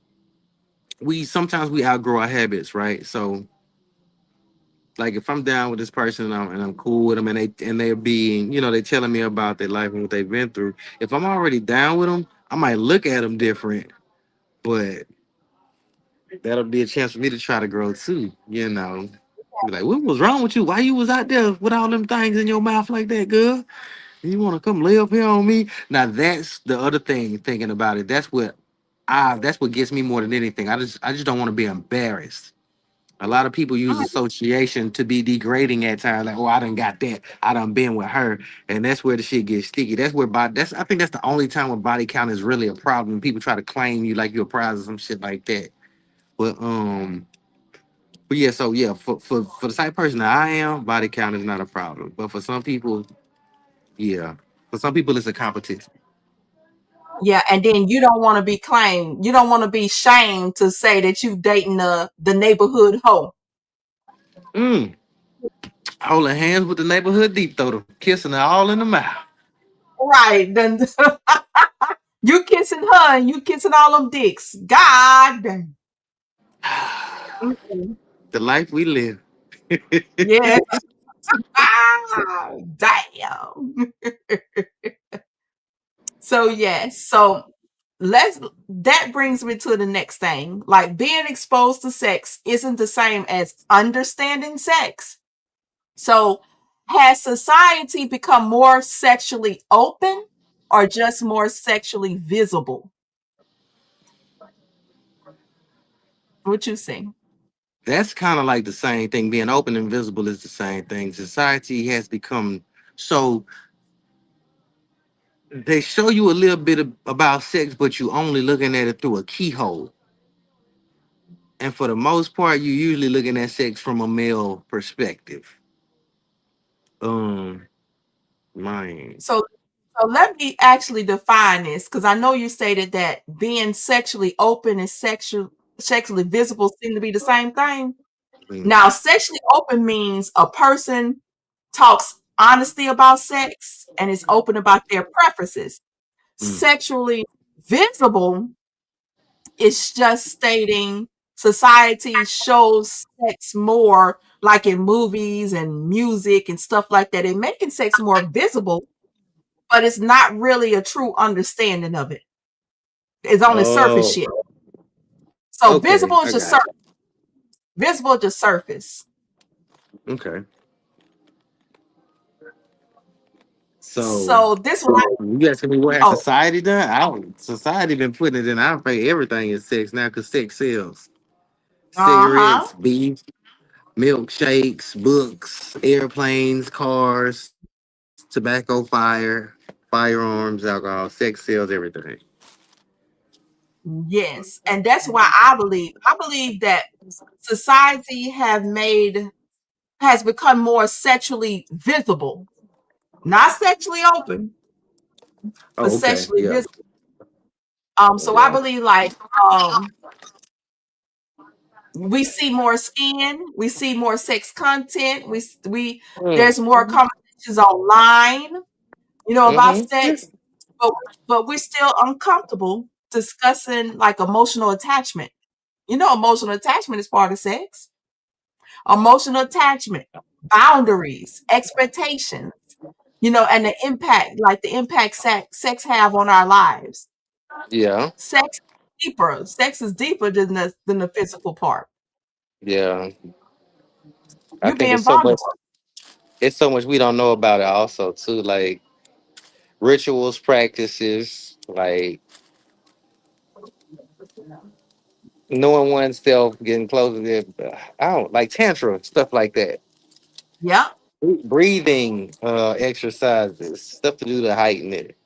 We sometimes we outgrow our habits, right? So Like if I'm down with this person and I'm cool with them and they're being, they're telling me about their life and what they've been through. If I'm already down with them, I might look at them different, but that'll be a chance for me to try to grow too. Be like, what was wrong with you? Why you was out there with all them things in your mouth like that, girl? You want to come lay up here on me? Now that's the other thing. Thinking about it, that's what gets me more than anything. I just don't want to be embarrassed. A lot of people use association to be degrading at times. Like, oh, I done got that. I done been with her, and that's where the shit gets sticky. That's where body. That's I think that's the only time where body count is really a problem. People try to claim you like you're a prize or some shit like that. But yeah. So yeah, for the type of person that I am, body count is not a problem. But for some people, yeah, for some people it's a competition. Yeah, and then you don't want to be claimed. You don't want to be shamed to say that you dating the neighborhood hoe. Mm. Holding hands with the neighborhood deep throater, kissing her all in the mouth. Right. Then you kissing her and you kissing all them dicks. God damn. Mm-mm. The life we live. Yeah. Ah, damn. So yes. So let's that brings me to the next thing. Like being exposed to sex isn't the same as understanding sex. So has society become more sexually open or just more sexually visible? What you think? That's kind of like the same thing. Being open and visible is the same thing. Society has become so they show you a little bit about sex, but you only looking at it through a keyhole. And for the most part, you're usually looking at sex from a male perspective. Um, mine. So let me actually define this because I know you stated that being sexually open and sexually visible seem to be the same thing. Mm, Now, sexually open means a person talks honesty about sex and is open about their preferences. mm. Sexually visible is just stating society shows sex more like in movies and music and stuff like that. And making sex more visible, but it's not really a true understanding of it. It's only surface Oh, shit. So okay. I got you. visible just surface. Okay. So So this one, you asking me what has oh, society done? I don't. Society been putting it in. I think everything is sex now because sex sells. uh-huh. Cigarettes, beef, milkshakes, books, airplanes, cars, tobacco, firearms, alcohol, sex sells everything. Yes. And that's why I believe that society has become more sexually visible, not sexually open, but Oh, okay. sexually Yeah. visible. So I Yeah. believe like um we see more skin, we see more sex content, we Mm, there's more conversations online, about mm-hmm. sex, but we're still uncomfortable discussing like emotional attachment. Emotional attachment is part of sex. Emotional attachment, boundaries, expectations, and the impact sex have on our lives. Yeah. Sex is deeper than the physical part. Yeah. I You think being vulnerable. it's so much we don't know about it also too. Like rituals, practices, like knowing oneself, getting closer to I don't like tantra, stuff like that. Yeah. Breathing exercises, stuff to do to heighten it.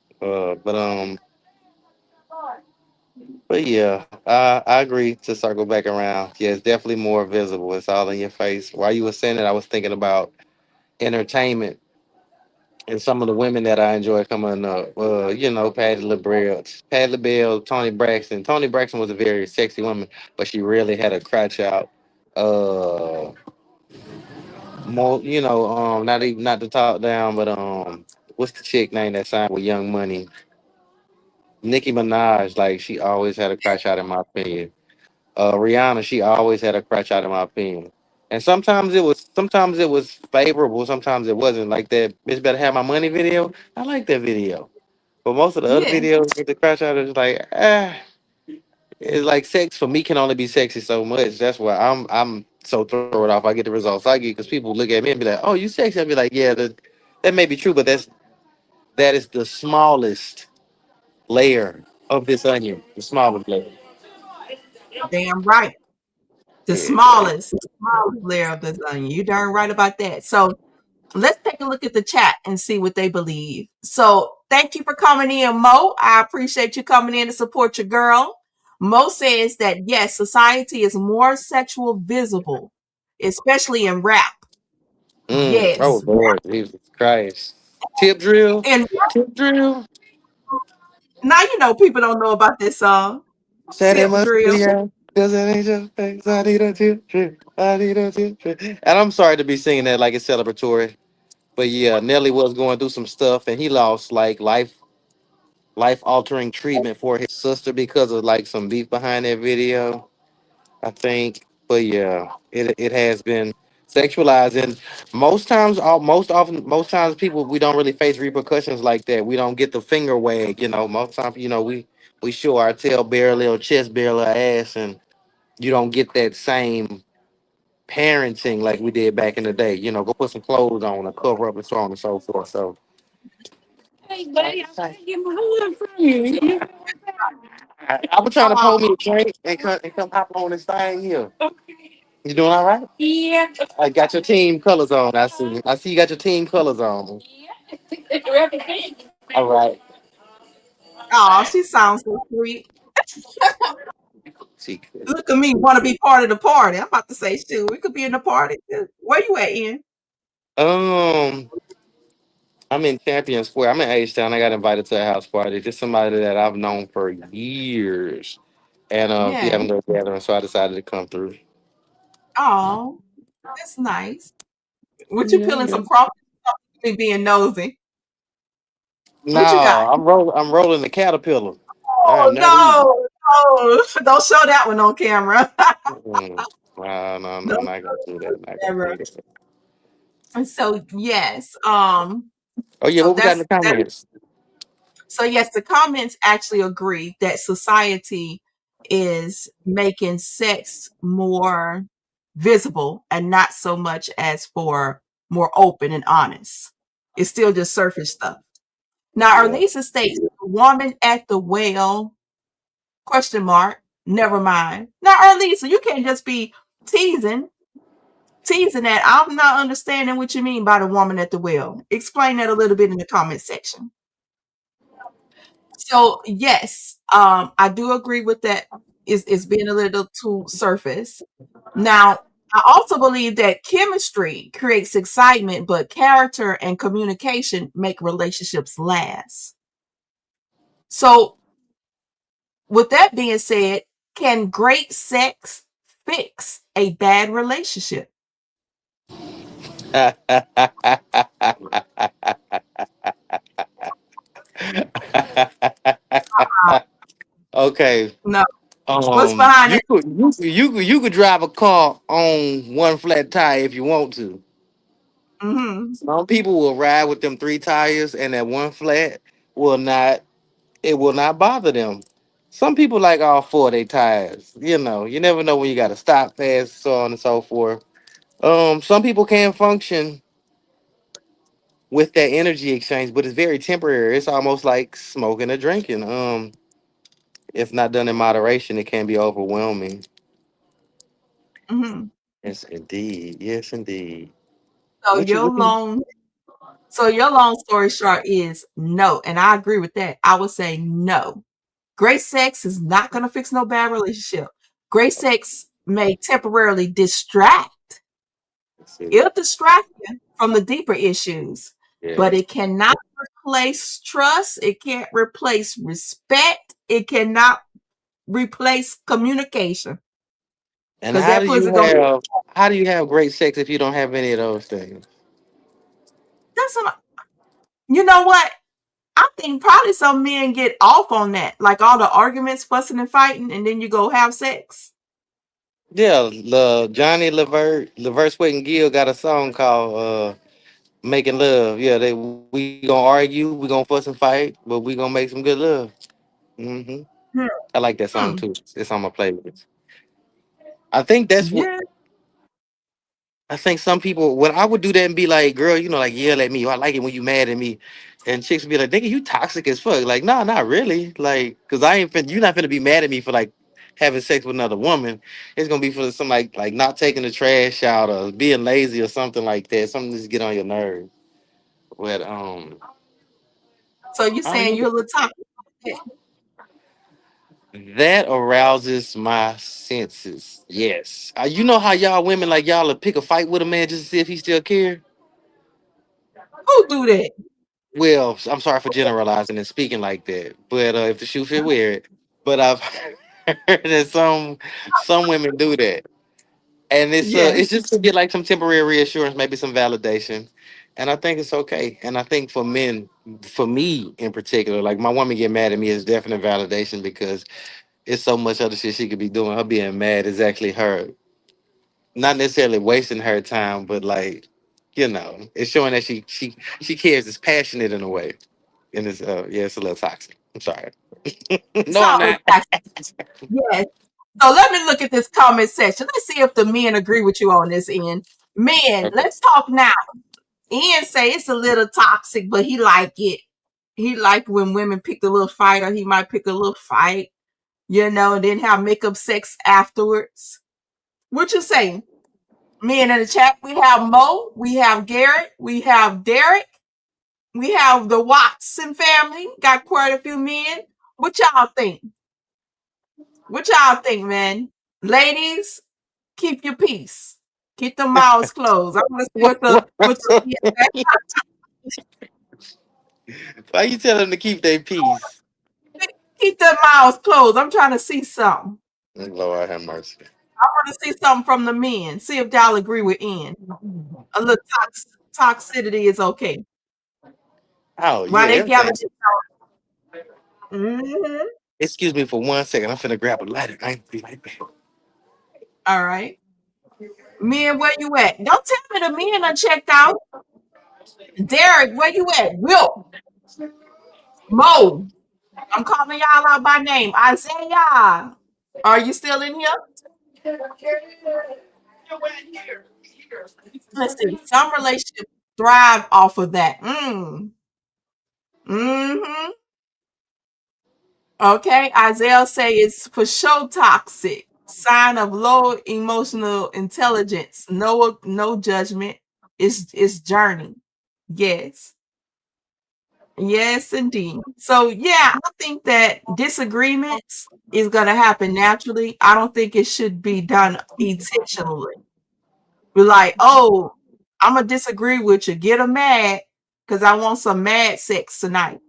But yeah, I agree to circle back around. Yeah, it's definitely more visible. It's all in your face. While you were saying it, I was thinking about entertainment and some of the women that I enjoy coming up. Patty LaBelle, Tony Braxton. Tony Braxton was a very sexy woman, but she really had a crotch out. Uh, more, not to talk down, but what's the chick name that signed with Young Money? Nicki Minaj. Like she always had a crotch out, in my opinion. Rihanna, she always had a crotch out, in my opinion. And sometimes it was favorable, sometimes it wasn't. Like that bitch better have my money video. I like that video. But most of the other Yeah. videos with the crash out is like, it's like sex for me can only be sexy so much. That's why I'm so thrown off. I get the results I get because people look at me and be like, "Oh, you sexy." I be like, "Yeah, that may be true, but that is the smallest layer of this onion. The smallest layer." Damn right. The Yeah. smallest layer of the onion. You darn right about that. So let's take a look at the chat and see what they believe. So thank you for coming in, Mo. I appreciate you coming in to support your girl. Mo says that yes, society is more sexual visible, especially in rap. Oh Yes. Lord, Jesus Christ. Tip drill. And Tip drill. now you know people don't know about this song. Said it Tip must be drill. yeah. Cause it ain't just face. I need a tip drill. I need a tip drill. And I'm sorry to be singing that like it's celebratory. But yeah, Nelly was going through some stuff and he lost like life altering treatment for his sister because of like some beef behind that video, I think. But yeah, it has been sexualized and most times people we don't really face repercussions like that. We don't get the finger wag, most times, we show our tail barely or chest barely our ass and you don't get that same parenting like we did back in the day. Go put some clothes on or cover up and so on and so forth. So hey, buddy, I'm trying to get my hood from you. I was trying to Oh, pull me a drink and come hop on this thing here. You doing all right? Yeah. I got your team colors on. I see you got your team colors on. Yeah. All right. oh, she sounds so sweet. See. Look at me, want to be part of the party. I'm about to say, shoot, we could be in the party. Where you at, Ian? Um, I'm in Champion Square. I'm in H-Town. I got invited to a house party. Just somebody that I've known for years. And we Yeah. having a little gathering, so I decided to come through. Oh, that's nice. Would you Yeah, peeling yeah. some crawfish? Me being nosy. No, What you got? I'm rolling the caterpillar. I Oh am not eating. no, no! Don't show that one on camera. Mm. No, no, no, Don't not gonna do that. Not gonna ever. do that. And so yes, Oh yeah, so what we got in the that. comments? So yes, the comments actually agree that society is making sex more visible and not so much as for more open and honest. It's still just surface stuff. Now, Yeah. Arlisa states, woman at the well, question mark, never mind. Now, Arlisa, you can't just be teasing that. I'm not understanding what you mean by the woman at the well. Explain that a little bit in the comment section. So yes, I do agree with that. Is being a little too surface. Now, I also believe that chemistry creates excitement, but character and communication make relationships last. So, with that being said, can great sex fix a bad relationship? Okay. No. What's behind You it? could you could drive a car on one flat tire if you want to. Hmm. Some people will ride with them three tires, and that one flat will not. It will not bother them. Some people like all four of their tires. You never know when you got to stop fast, so on and so forth. Some people can function with that energy exchange, but it's very temporary. It's almost like smoking or drinking. If not done in moderation, it can be overwhelming. Hmm. Yes, indeed. Yes, indeed. So What you? your What you? long so your long story short is no, and I agree with that. I would say no. Great sex is not going to fix no bad relationship. Great sex may temporarily distract. It'll distract you from the deeper issues, Yeah. but it cannot replace trust. It can't replace respect. It cannot replace communication And because that pussy going. how do you have great sex if you don't have any of those things? That's some, you know what? I think probably some men get off on that, like all the arguments, fussing and fighting, and then you go have sex. Yeah, Johnny Levert Sweat and Gill got a song called "Making Love." Yeah, we gonna argue, we gonna fuss and fight, but we gonna make some good love. Hmm. Hmm. I like that song Hmm. too. It's on my playlist. I think that's what Yeah. I think some people when I would do that and be like, girl, like yell at me. Or I like it when you mad at me. And chicks would be like, nigga, you toxic as fuck. Like, nah, not really. Like, cause I ain't you're not finna be mad at me for like having sex with another woman. It's gonna be for some like not taking the trash out or being lazy or something like that. Something that's get on your nerve. But So you I saying don't you're know. a little toxic? That arouses my senses. Yes. You know how y'all women like y'all will pick a fight with a man just to see if he still care? Who do that? Well, I'm sorry for generalizing and speaking like that, but if the shoe fit, wear it. But I've heard that some women do that, and it's Yes. just to get like some temporary reassurance, maybe some validation, and I think it's okay. And I think for men, for me in particular, like my woman get mad at me is definite validation because it's so much other shit she could be doing. Her being mad is actually her not necessarily wasting her time, but like it's showing that she cares. It's passionate in a way. And it's yeah, it's a little toxic. I'm sorry. No, I'm Sound not. like yes. So let me look at this comment section. Let's see if the men agree with you on this end. Men, Okay. let's talk now. Ian say it's a little toxic, but he like it. He like when women pick a little fight, or he might pick a little fight, and then have makeup sex afterwards. What you say? Men in the chat, we have Mo, we have Garrett, we have Derek, we have the Watson family. Got quite a few men. What y'all think? What y'all think, man? Ladies, keep your peace. Keep the mouths closed. I want to see What, what the men say. why you tell them to keep their peace? Keep their mouths closed. I'm trying to see something. Lord have mercy. I want to see something from the men. See if y'all agree with Ian. A little toxicity is okay. Oh Why yeah, they gather everything. this hmm Excuse me for 1 second. I'm finna grab a lighter. I ain't be right back. All right. Men, where you at? Don't tell me the men done checked out. Derek, where you at? Will, Mo, I'm calling y'all out by name. Isaiah, are you still in here? Let's see. Some relationships thrive off of that. Hmm. Okay. Isaiah say it's for sure toxic. Sign of low emotional intelligence. No judgment. It's journey. Yes. Yes, indeed. So yeah, I think that disagreements is gonna happen naturally. I don't think it should be done intentionally. We're like, oh, I'm gonna disagree with you. Get them mad because I want some mad sex tonight.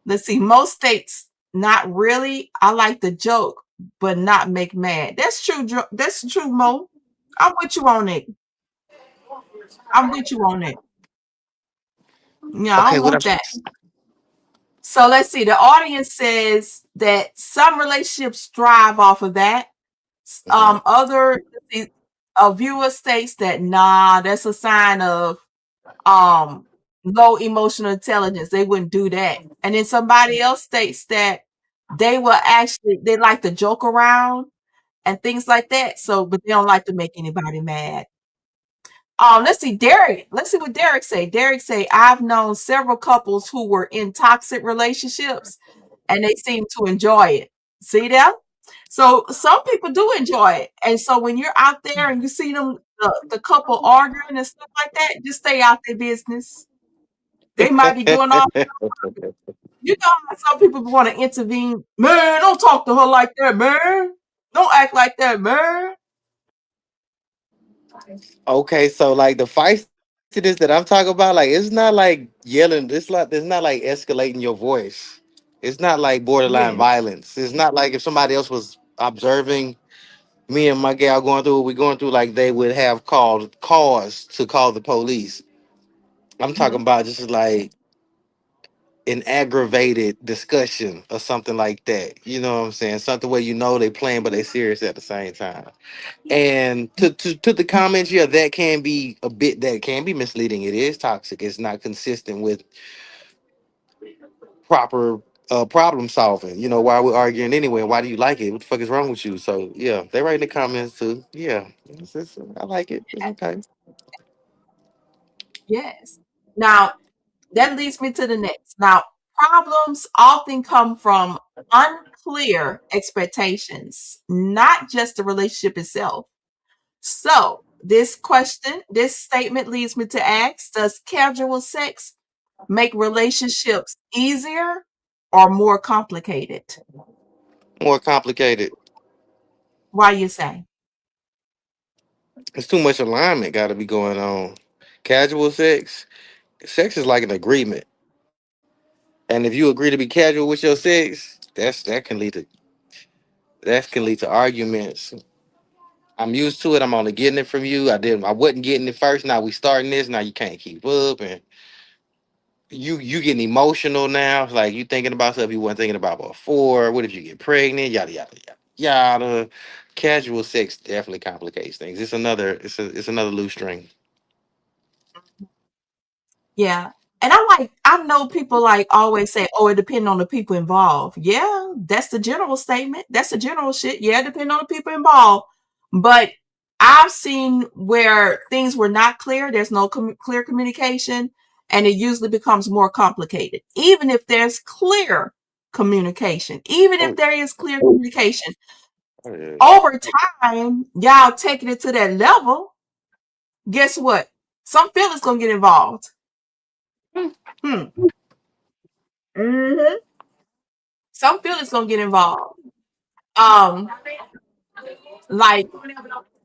Let's see. Most states, not really. I like the joke, but not make mad. That's true. That's true, Mo. I'm with you on it. I'm with you on it. Yeah, I Okay, don't what want I'm. that. So let's see. The audience says that some relationships thrive off of that. Mhm. Other a viewer states that nah, that's a sign of um low emotional intelligence. They wouldn't do that. And then somebody else states that they like to joke around and things like that. So, but they don't like to make anybody mad. Let's see, Derek. Let's see what Derek say. Derek say, I've known several couples who were in toxic relationships and they seem to enjoy it. See that? So some people do enjoy it. And so when you're out there and you see them, the couple arguing and stuff like that, just stay out their business. They might be doing all, how some people want to intervene. Man, don't talk to her like that, man. Don't act like that, man. Okay, so like the feistiness that I'm talking about, like it's not like yelling. It's not like escalating your voice. It's not like borderline Yes. violence. It's not like if somebody else was observing me and my gal going through what we're going through, like they would have called cause to call the police. I'm talking Mhm. about just like an aggravated discussion or something like that. You know what I'm saying? Something where you know they playing but they serious at the same time. And to the comments, yeah, that can be a bit that can be misleading. It is toxic. It's not consistent with proper problem solving. You know, why we're arguing anyway? Why do you like it? What the fuck is wrong with you? So yeah, they write in the comments too. Yeah, I like it. It's okay. Yes. Now, that leads me to the next. Now, problems often come from unclear expectations, not just the relationship itself. So, this statement leads me to ask, does casual sex make relationships easier or more complicated? More complicated. Why you say? It's too much alignment got to be going on. Casual sex, sex is like an agreement, and if you agree to be casual with your sex, that can lead to arguments. I'm used to it. I'm only getting it from you. I wasn't getting it first. Now we starting this. Now you can't keep up, and you getting emotional now. Like you thinking about stuff you weren't thinking about before. What if you get pregnant? Yada yada yada yada. Casual sex definitely complicates things. It's another loose string. Yeah. And I know people like always say, oh, it depends on the people involved. Yeah, that's the general statement. That's the general shit. Yeah, it depends on the people involved. But I've seen where things were not clear. There's no clear communication, and it usually becomes more complicated. Even if there's clear communication, even if Oh, there is clear communication, yeah. over time, y'all taking it to that level, guess what? Some feelings gonna get involved. Hmm. Mhm. Some feelings gonna get involved. Um, like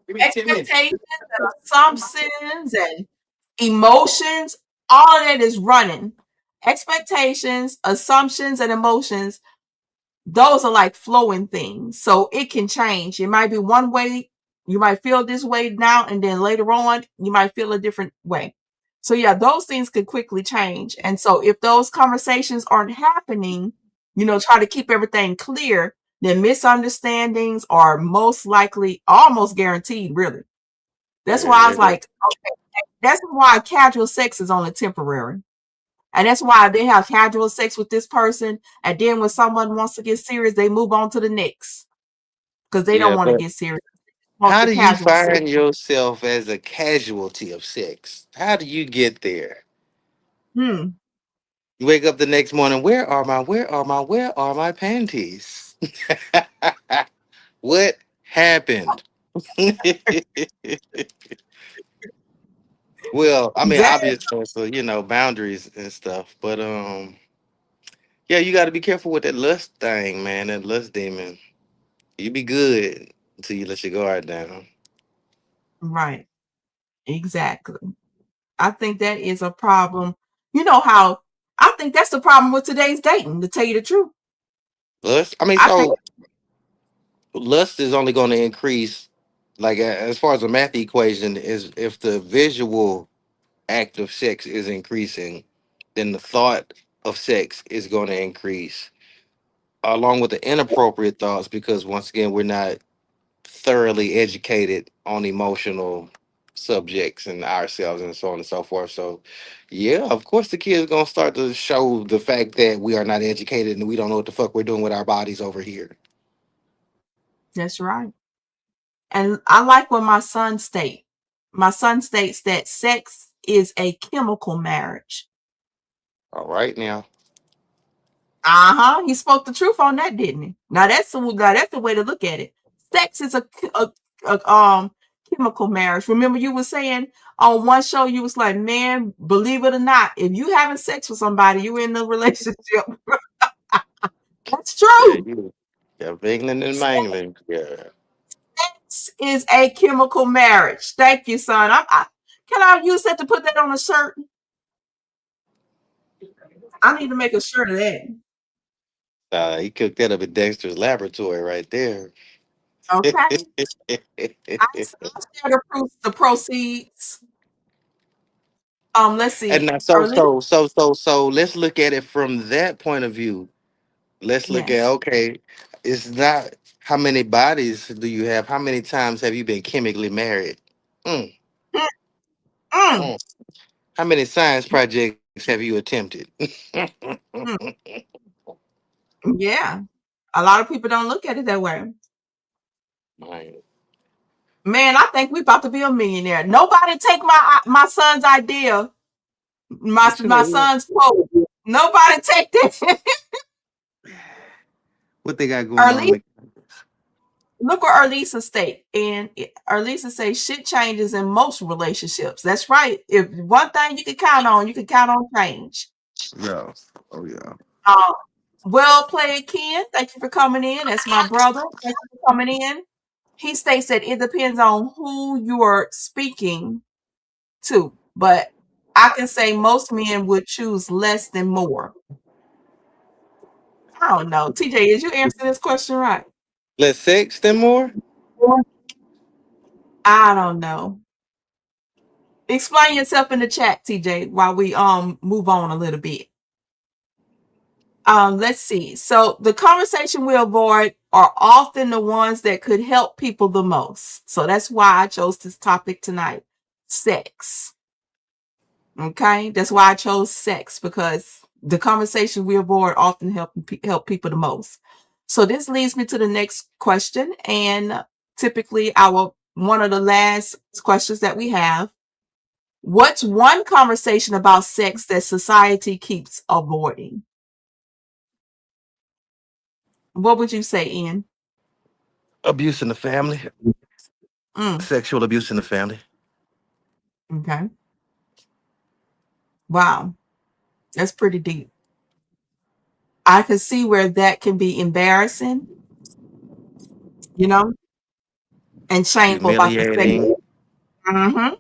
Give me 10 minutes. expectations and assumptions and emotions, all of that is running. Expectations, assumptions, and emotions, those are like flowing things. So it can change. It might be one way, you might feel this way now, and then later on, you might feel a different way. So, yeah, those things could quickly change. And so, if those conversations aren't happening, try to keep everything clear, then misunderstandings are most likely almost guaranteed, really. That's why I was Yeah. like, okay, that's why casual sex is only temporary. And that's why they have casual sex with this person. And then when someone wants to get serious, they move on to the next because they don't Yeah, want to but get serious. They want how the do you casual sex. find yourself as a casualty of sex? How do you get there? Hmm. You wake up the next morning, where are my panties? What happened? Well, I mean, That obviously, so boundaries and stuff, but yeah, you got to be careful with that lust thing, man. That lust demon. You be good until you let your guard down. right. Exactly. I think that is a problem. You know how I think that's the problem with today's dating, to tell you the truth. Lust. I mean, I think so lust is only going to increase, like as far as the math equation is, if the visual act of sex is increasing, then the thought of sex is going to increase, along with the inappropriate thoughts, because once again, we're not thoroughly educated on emotional subjects and ourselves and so on and so forth. So, yeah, of course, the kids gonna start to show the fact that we are not educated and we don't know what the fuck we're doing with our bodies over here. that's right. And I like what my son states. My son states that sex is a chemical marriage. All right, now. Uh-huh. He spoke the truth on that, didn't he? Now that's the way to look at it. Sex is a chemical marriage. Remember you were saying on one show, you was like, man, believe it or not, if you having sex with somebody, you in a relationship. That's Yeah, true. yeah, mingling and mangling. Yeah. Sex is a chemical marriage. Thank you, son. Can I use that to put that on a shirt? I need to make a shirt of that. He cooked that up at Dexter's laboratory right there. Okay. I'll share the proceeds. Let's And see. now, Early? so let's look at it from that point of view. Let's look at, Yes. okay, it's not how many bodies do you have? How many times have you been chemically married? Mm, Mm, mm, mm. How many science projects have you attempted? mm. Yeah. A lot of people don't look at it that way. Man, Man, I think we about to be a millionaire. Nobody take my son's idea, what you my mean? son's quote. Nobody take this. What they got going on? Arlisa, look what Arlisa state. And Arlisa say shit changes in most relationships. That's right. If one thing you can count on change. Yeah. Oh yeah. Um, well played, Ken. Thank you for coming in. That's my brother. Thank you for coming in. He states that it depends on who you are speaking to, but I can say most men would choose less than more. I don't know. TJ, is you answering this question right? Less sex than more? I don't know. Explain yourself in the chat, TJ, while we move on a little bit. Let's see. So the conversation we avoid are often the ones that could help people the most. So that's why I chose this topic tonight. Sex. Okay, that's why I chose sex, because the conversation we avoid often help people the most. So this leads me to the next question, and typically our one of the last questions that we have. What's one conversation about sex that society keeps avoiding? What would you say, Ian? Abuse in the family. Mm, Sexual abuse in the family. okay. Wow, that's pretty deep. I can see where that can be embarrassing, you know, and shameful about the sex. Humiliating. Mm-hmm.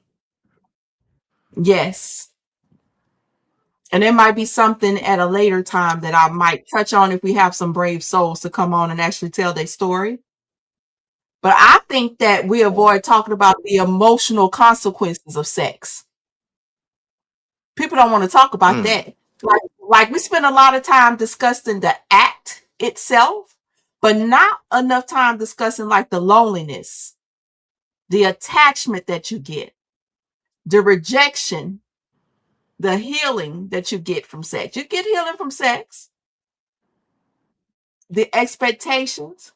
Yes. And there might be something at a later time that I might touch on if we have some brave souls to come on and actually tell their story. But I think that we avoid talking about the emotional consequences of sex. People don't want to talk about Mm, that. Like we spend a lot of time discussing the act itself, but not enough time discussing like the loneliness, the attachment that you get, the rejection, the healing that you get from sex. You get healing from sex, the expectations,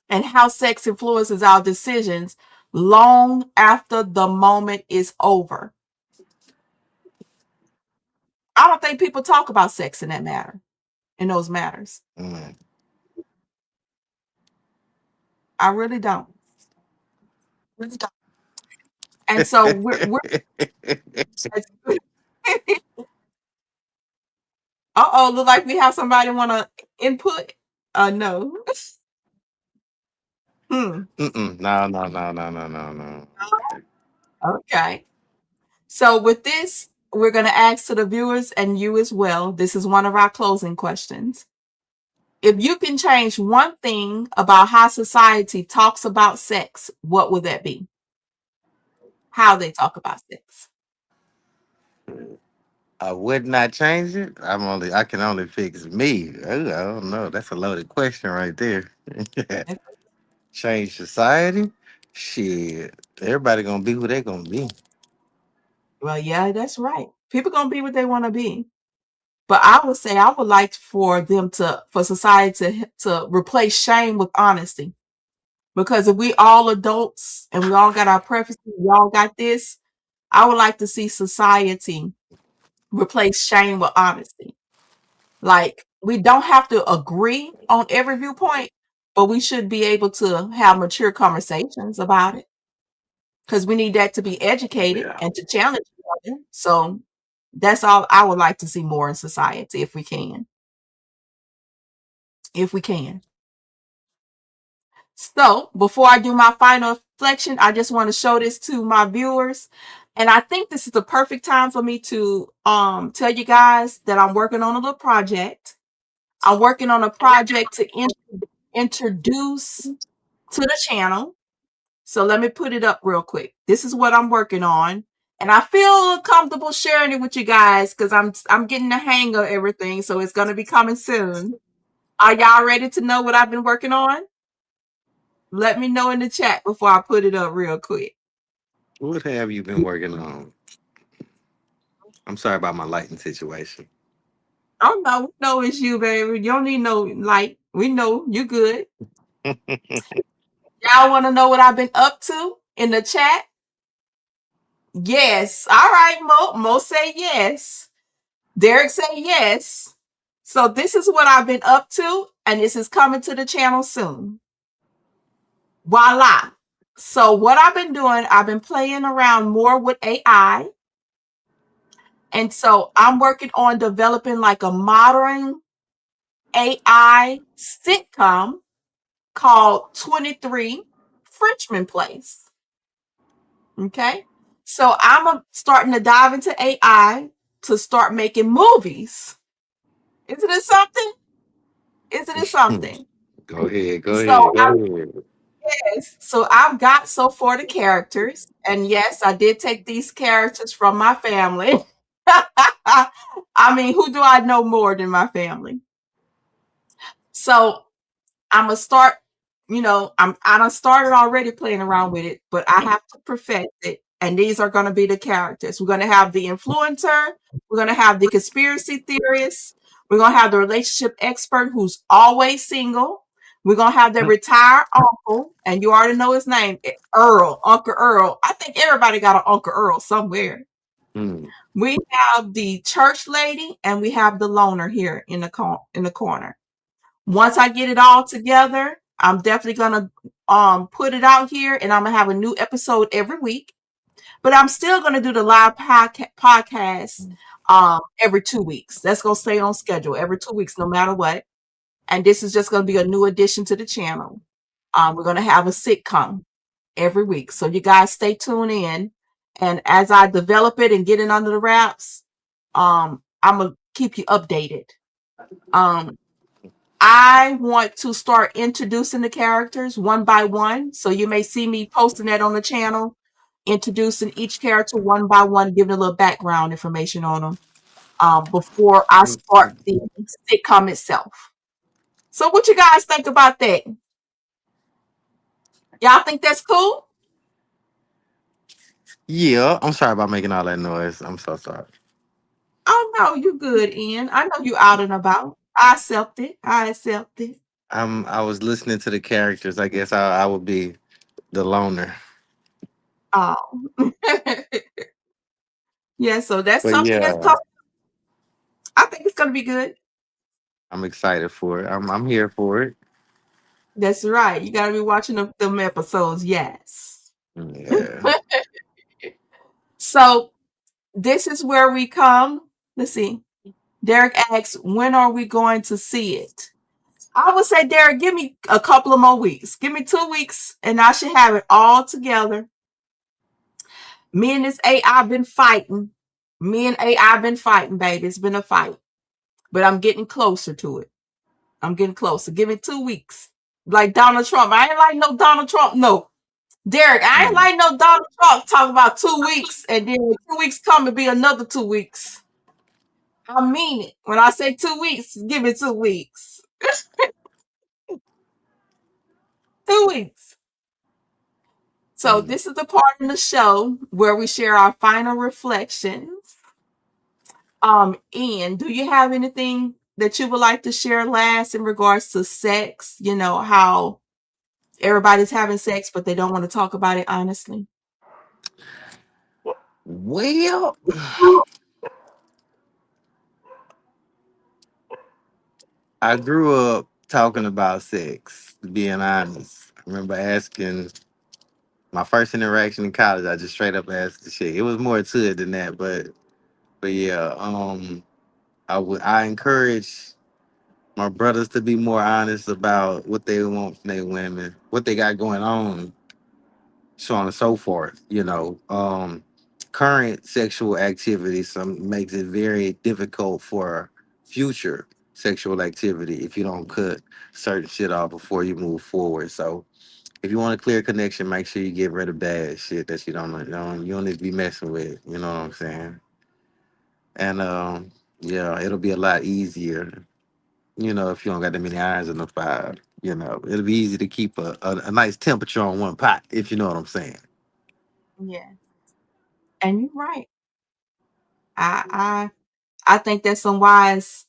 and how sex influences our decisions long after the moment is over. I don't think people talk about sex in those matters. mm. I really don't. And so we're uh-oh, look like we have somebody want to input. No. Hmm. Mm-mm. No, no, no, no, no, no, no. Okay. So with this, we're going to ask to the viewers and you as well. This is one of our closing questions. If you can change one thing about how society talks about sex, what would that be? How they talk about sex. I would not change it. I can only fix me. Ooh, I don't know. That's a loaded question right there. Change society? Shit. Everybody gonna be who they gonna be. Well, yeah, that's right. People going to be what they want to be. But I would say I would like for society to replace shame with honesty. Because if we all adults and we all got our preferences, we all got this, I would like to see society replace shame with honesty. Like we don't have to agree on every viewpoint, but we should be able to have mature conversations about it because we need that to be educated Yeah. and to challenge each other. So that's all I would like to see more in society if we can. If we can. So before I do my final reflection, I just want to show this to my viewers. And I think this is the perfect time for me to tell you guys that I'm working on a little project. I'm working on a project to introduce to the channel. So let me put it up real quick. This is what I'm working on. And I feel comfortable sharing it with you guys because I'm getting the hang of everything. So it's gonna be coming soon. Are y'all ready to know what I've been working on? Let me know in the chat before I put it up real quick. What have you been working on? I'm sorry about my lighting situation. Oh no, we know it's you, baby. You don't need no light. We know you good. Y'all want to know what I've been up to in the chat? Yes. All right, Mo. Mo say yes. Derek say yes. So this is what I've been up to, and this is coming to the channel soon. Voila. So what I've been doing, I've been playing around more with AI. And so I'm working on developing like a modern AI sitcom called 23 Frenchman Place. Okay. So starting to dive into AI to start making movies. Isn't it something? Isn't it something? Go ahead, go So ahead, go ahead. yes, so I've got so far the characters, and yes, I did take these characters from my family. I mean, who do I know more than my family? So I'm gonna start. I done started already playing around with it, but I have to perfect it. And these are gonna be the characters. We're gonna have the influencer. We're gonna have the conspiracy theorist. We're gonna have the relationship expert who's always single. We're gonna have the retired uncle, and you already know his name, Earl, Uncle Earl. I think everybody got an Uncle Earl somewhere. Hmm. We have the church lady, and we have the loner here in the corner. Once I get it all together, I'm definitely gonna put it out here, and I'm gonna have a new episode every week. But I'm still gonna do the live podcast every 2 weeks. That's gonna stay on schedule every 2 weeks, no matter what. And this is just gonna be a new addition to the channel. We're gonna have a sitcom every week, so you guys stay tuned in. And as I develop it and get it under the wraps, I'm gonna keep you updated. Um, I want to start introducing the characters one by one. So you may see me posting that on the channel, introducing each character one by one, giving a little background information on them before I start the sitcom itself. So what you guys think about that? Y'all think that's cool? Yeah, I'm sorry about making all that noise. I'm so sorry. Oh no, you good, Ian. I know you out and about. I accept it. I accept it. I was listening to the characters. I guess I would be the loner. Oh. Yeah, so that's But something that's yeah, coming. I think it's gonna be good. I'm excited for it. I'm here for it. That's right. You gotta be watching them episodes. Yes. Yeah. So this is where we come. Let's see. Derek asks, when are we going to see it? I would say, Derek, give me a couple of more weeks. Give me 2 weeks, and I should have it all together. Me and this AI been fighting. Me and AI been fighting, baby. It's been a fight, but I'm getting closer to it. I'm getting closer. Give me 2 weeks. Like Donald Trump. I ain't like no Donald Trump. No. Derek, I ain't Mm. like no Donald Trump talk about 2 weeks, and then when 2 weeks come, it'll be another 2 weeks. I mean it. When I say 2 weeks, give it 2 weeks. 2 weeks. So Mm. this is the part in the show where we share our final reflections. Ian, do you have anything that you would like to share last in regards to sex? You know, how everybody's having sex, but they don't want to talk about it honestly. Well, I grew up talking about sex, being honest. I remember asking my first interaction in college, I just straight up asked the chick. It was more to it than that, but yeah, I encourage my brothers to be more honest about what they want from their women, what they got going on, so on and so forth. Current sexual activity some makes it very difficult for future sexual activity if you don't cut certain shit off before you move forward. So If you want a clear connection, make sure you get rid of bad shit that you don't need to be messing with. You know what I'm saying? And yeah, it'll be a lot easier. If you don't got that many irons in the fire, it'll be easy to keep a nice temperature on one pot. If you know what I'm saying. Yeah. And you're right. I I think that's some wise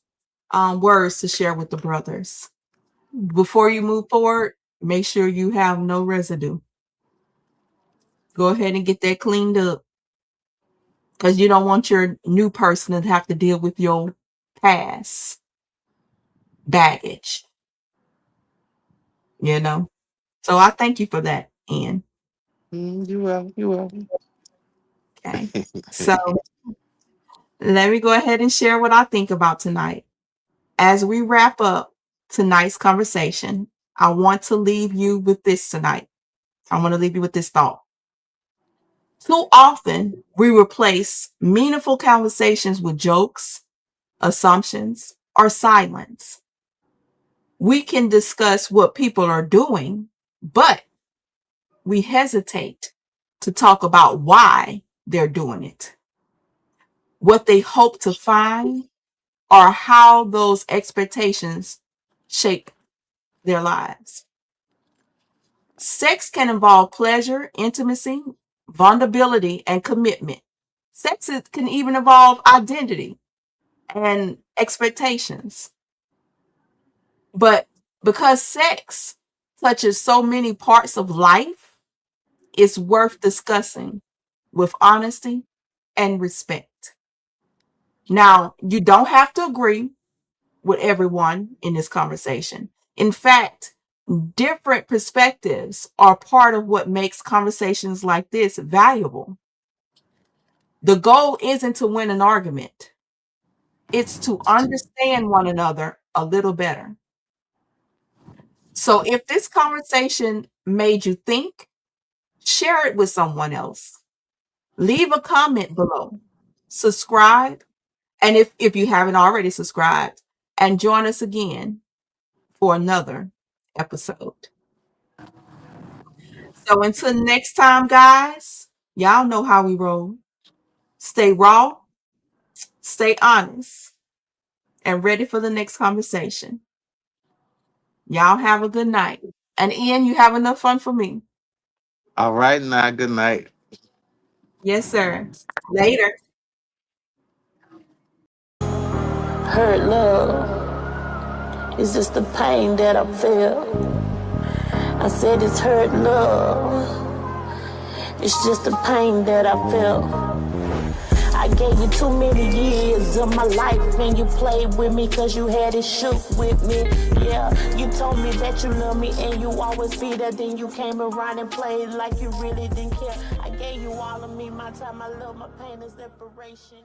words to share with the brothers. Before you move forward, make sure you have no residue. Go ahead and get that cleaned up because you don't want your new person to have to deal with your past baggage, you know? So I thank you for that, Ian. You will. You will. Okay. So let me go ahead and share what I think about tonight. As we wrap up tonight's conversation, I want to leave you with this tonight. I want to leave you with this thought. Too often, we replace meaningful conversations with jokes, assumptions, or silence. We can discuss what people are doing, but we hesitate to talk about why they're doing it, what they hope to find, or how those expectations shape their lives. Sex can involve pleasure, intimacy, vulnerability, and commitment. Can even involve identity and expectations. But because sex touches so many parts of life, it's worth discussing with honesty and respect. Now, you don't have to agree with everyone in this conversation. In fact, different perspectives are part of what makes conversations like this valuable. The goal isn't to win an argument, it's to understand one another a little better. So if this conversation made you think, share it with someone else. Leave a comment below. Subscribe. And if you haven't already subscribed, and join us again for another episode. So until next time, guys, y'all know how we roll. Stay raw, stay honest, and ready for the next conversation. Y'all have a good night. And Ian, you have enough fun for me. All right, now. Good night. Yes, sir. Later. Hurt love is just the pain that I feel. I said it's hurt love. It's just the pain that I feel. I gave you too many years of my life and you played with me cause you had it shook with me. Yeah, you told me that you love me and you always be there. Then you came around and played like you really didn't care. I gave you all of me, my time, my love, my pain and separation.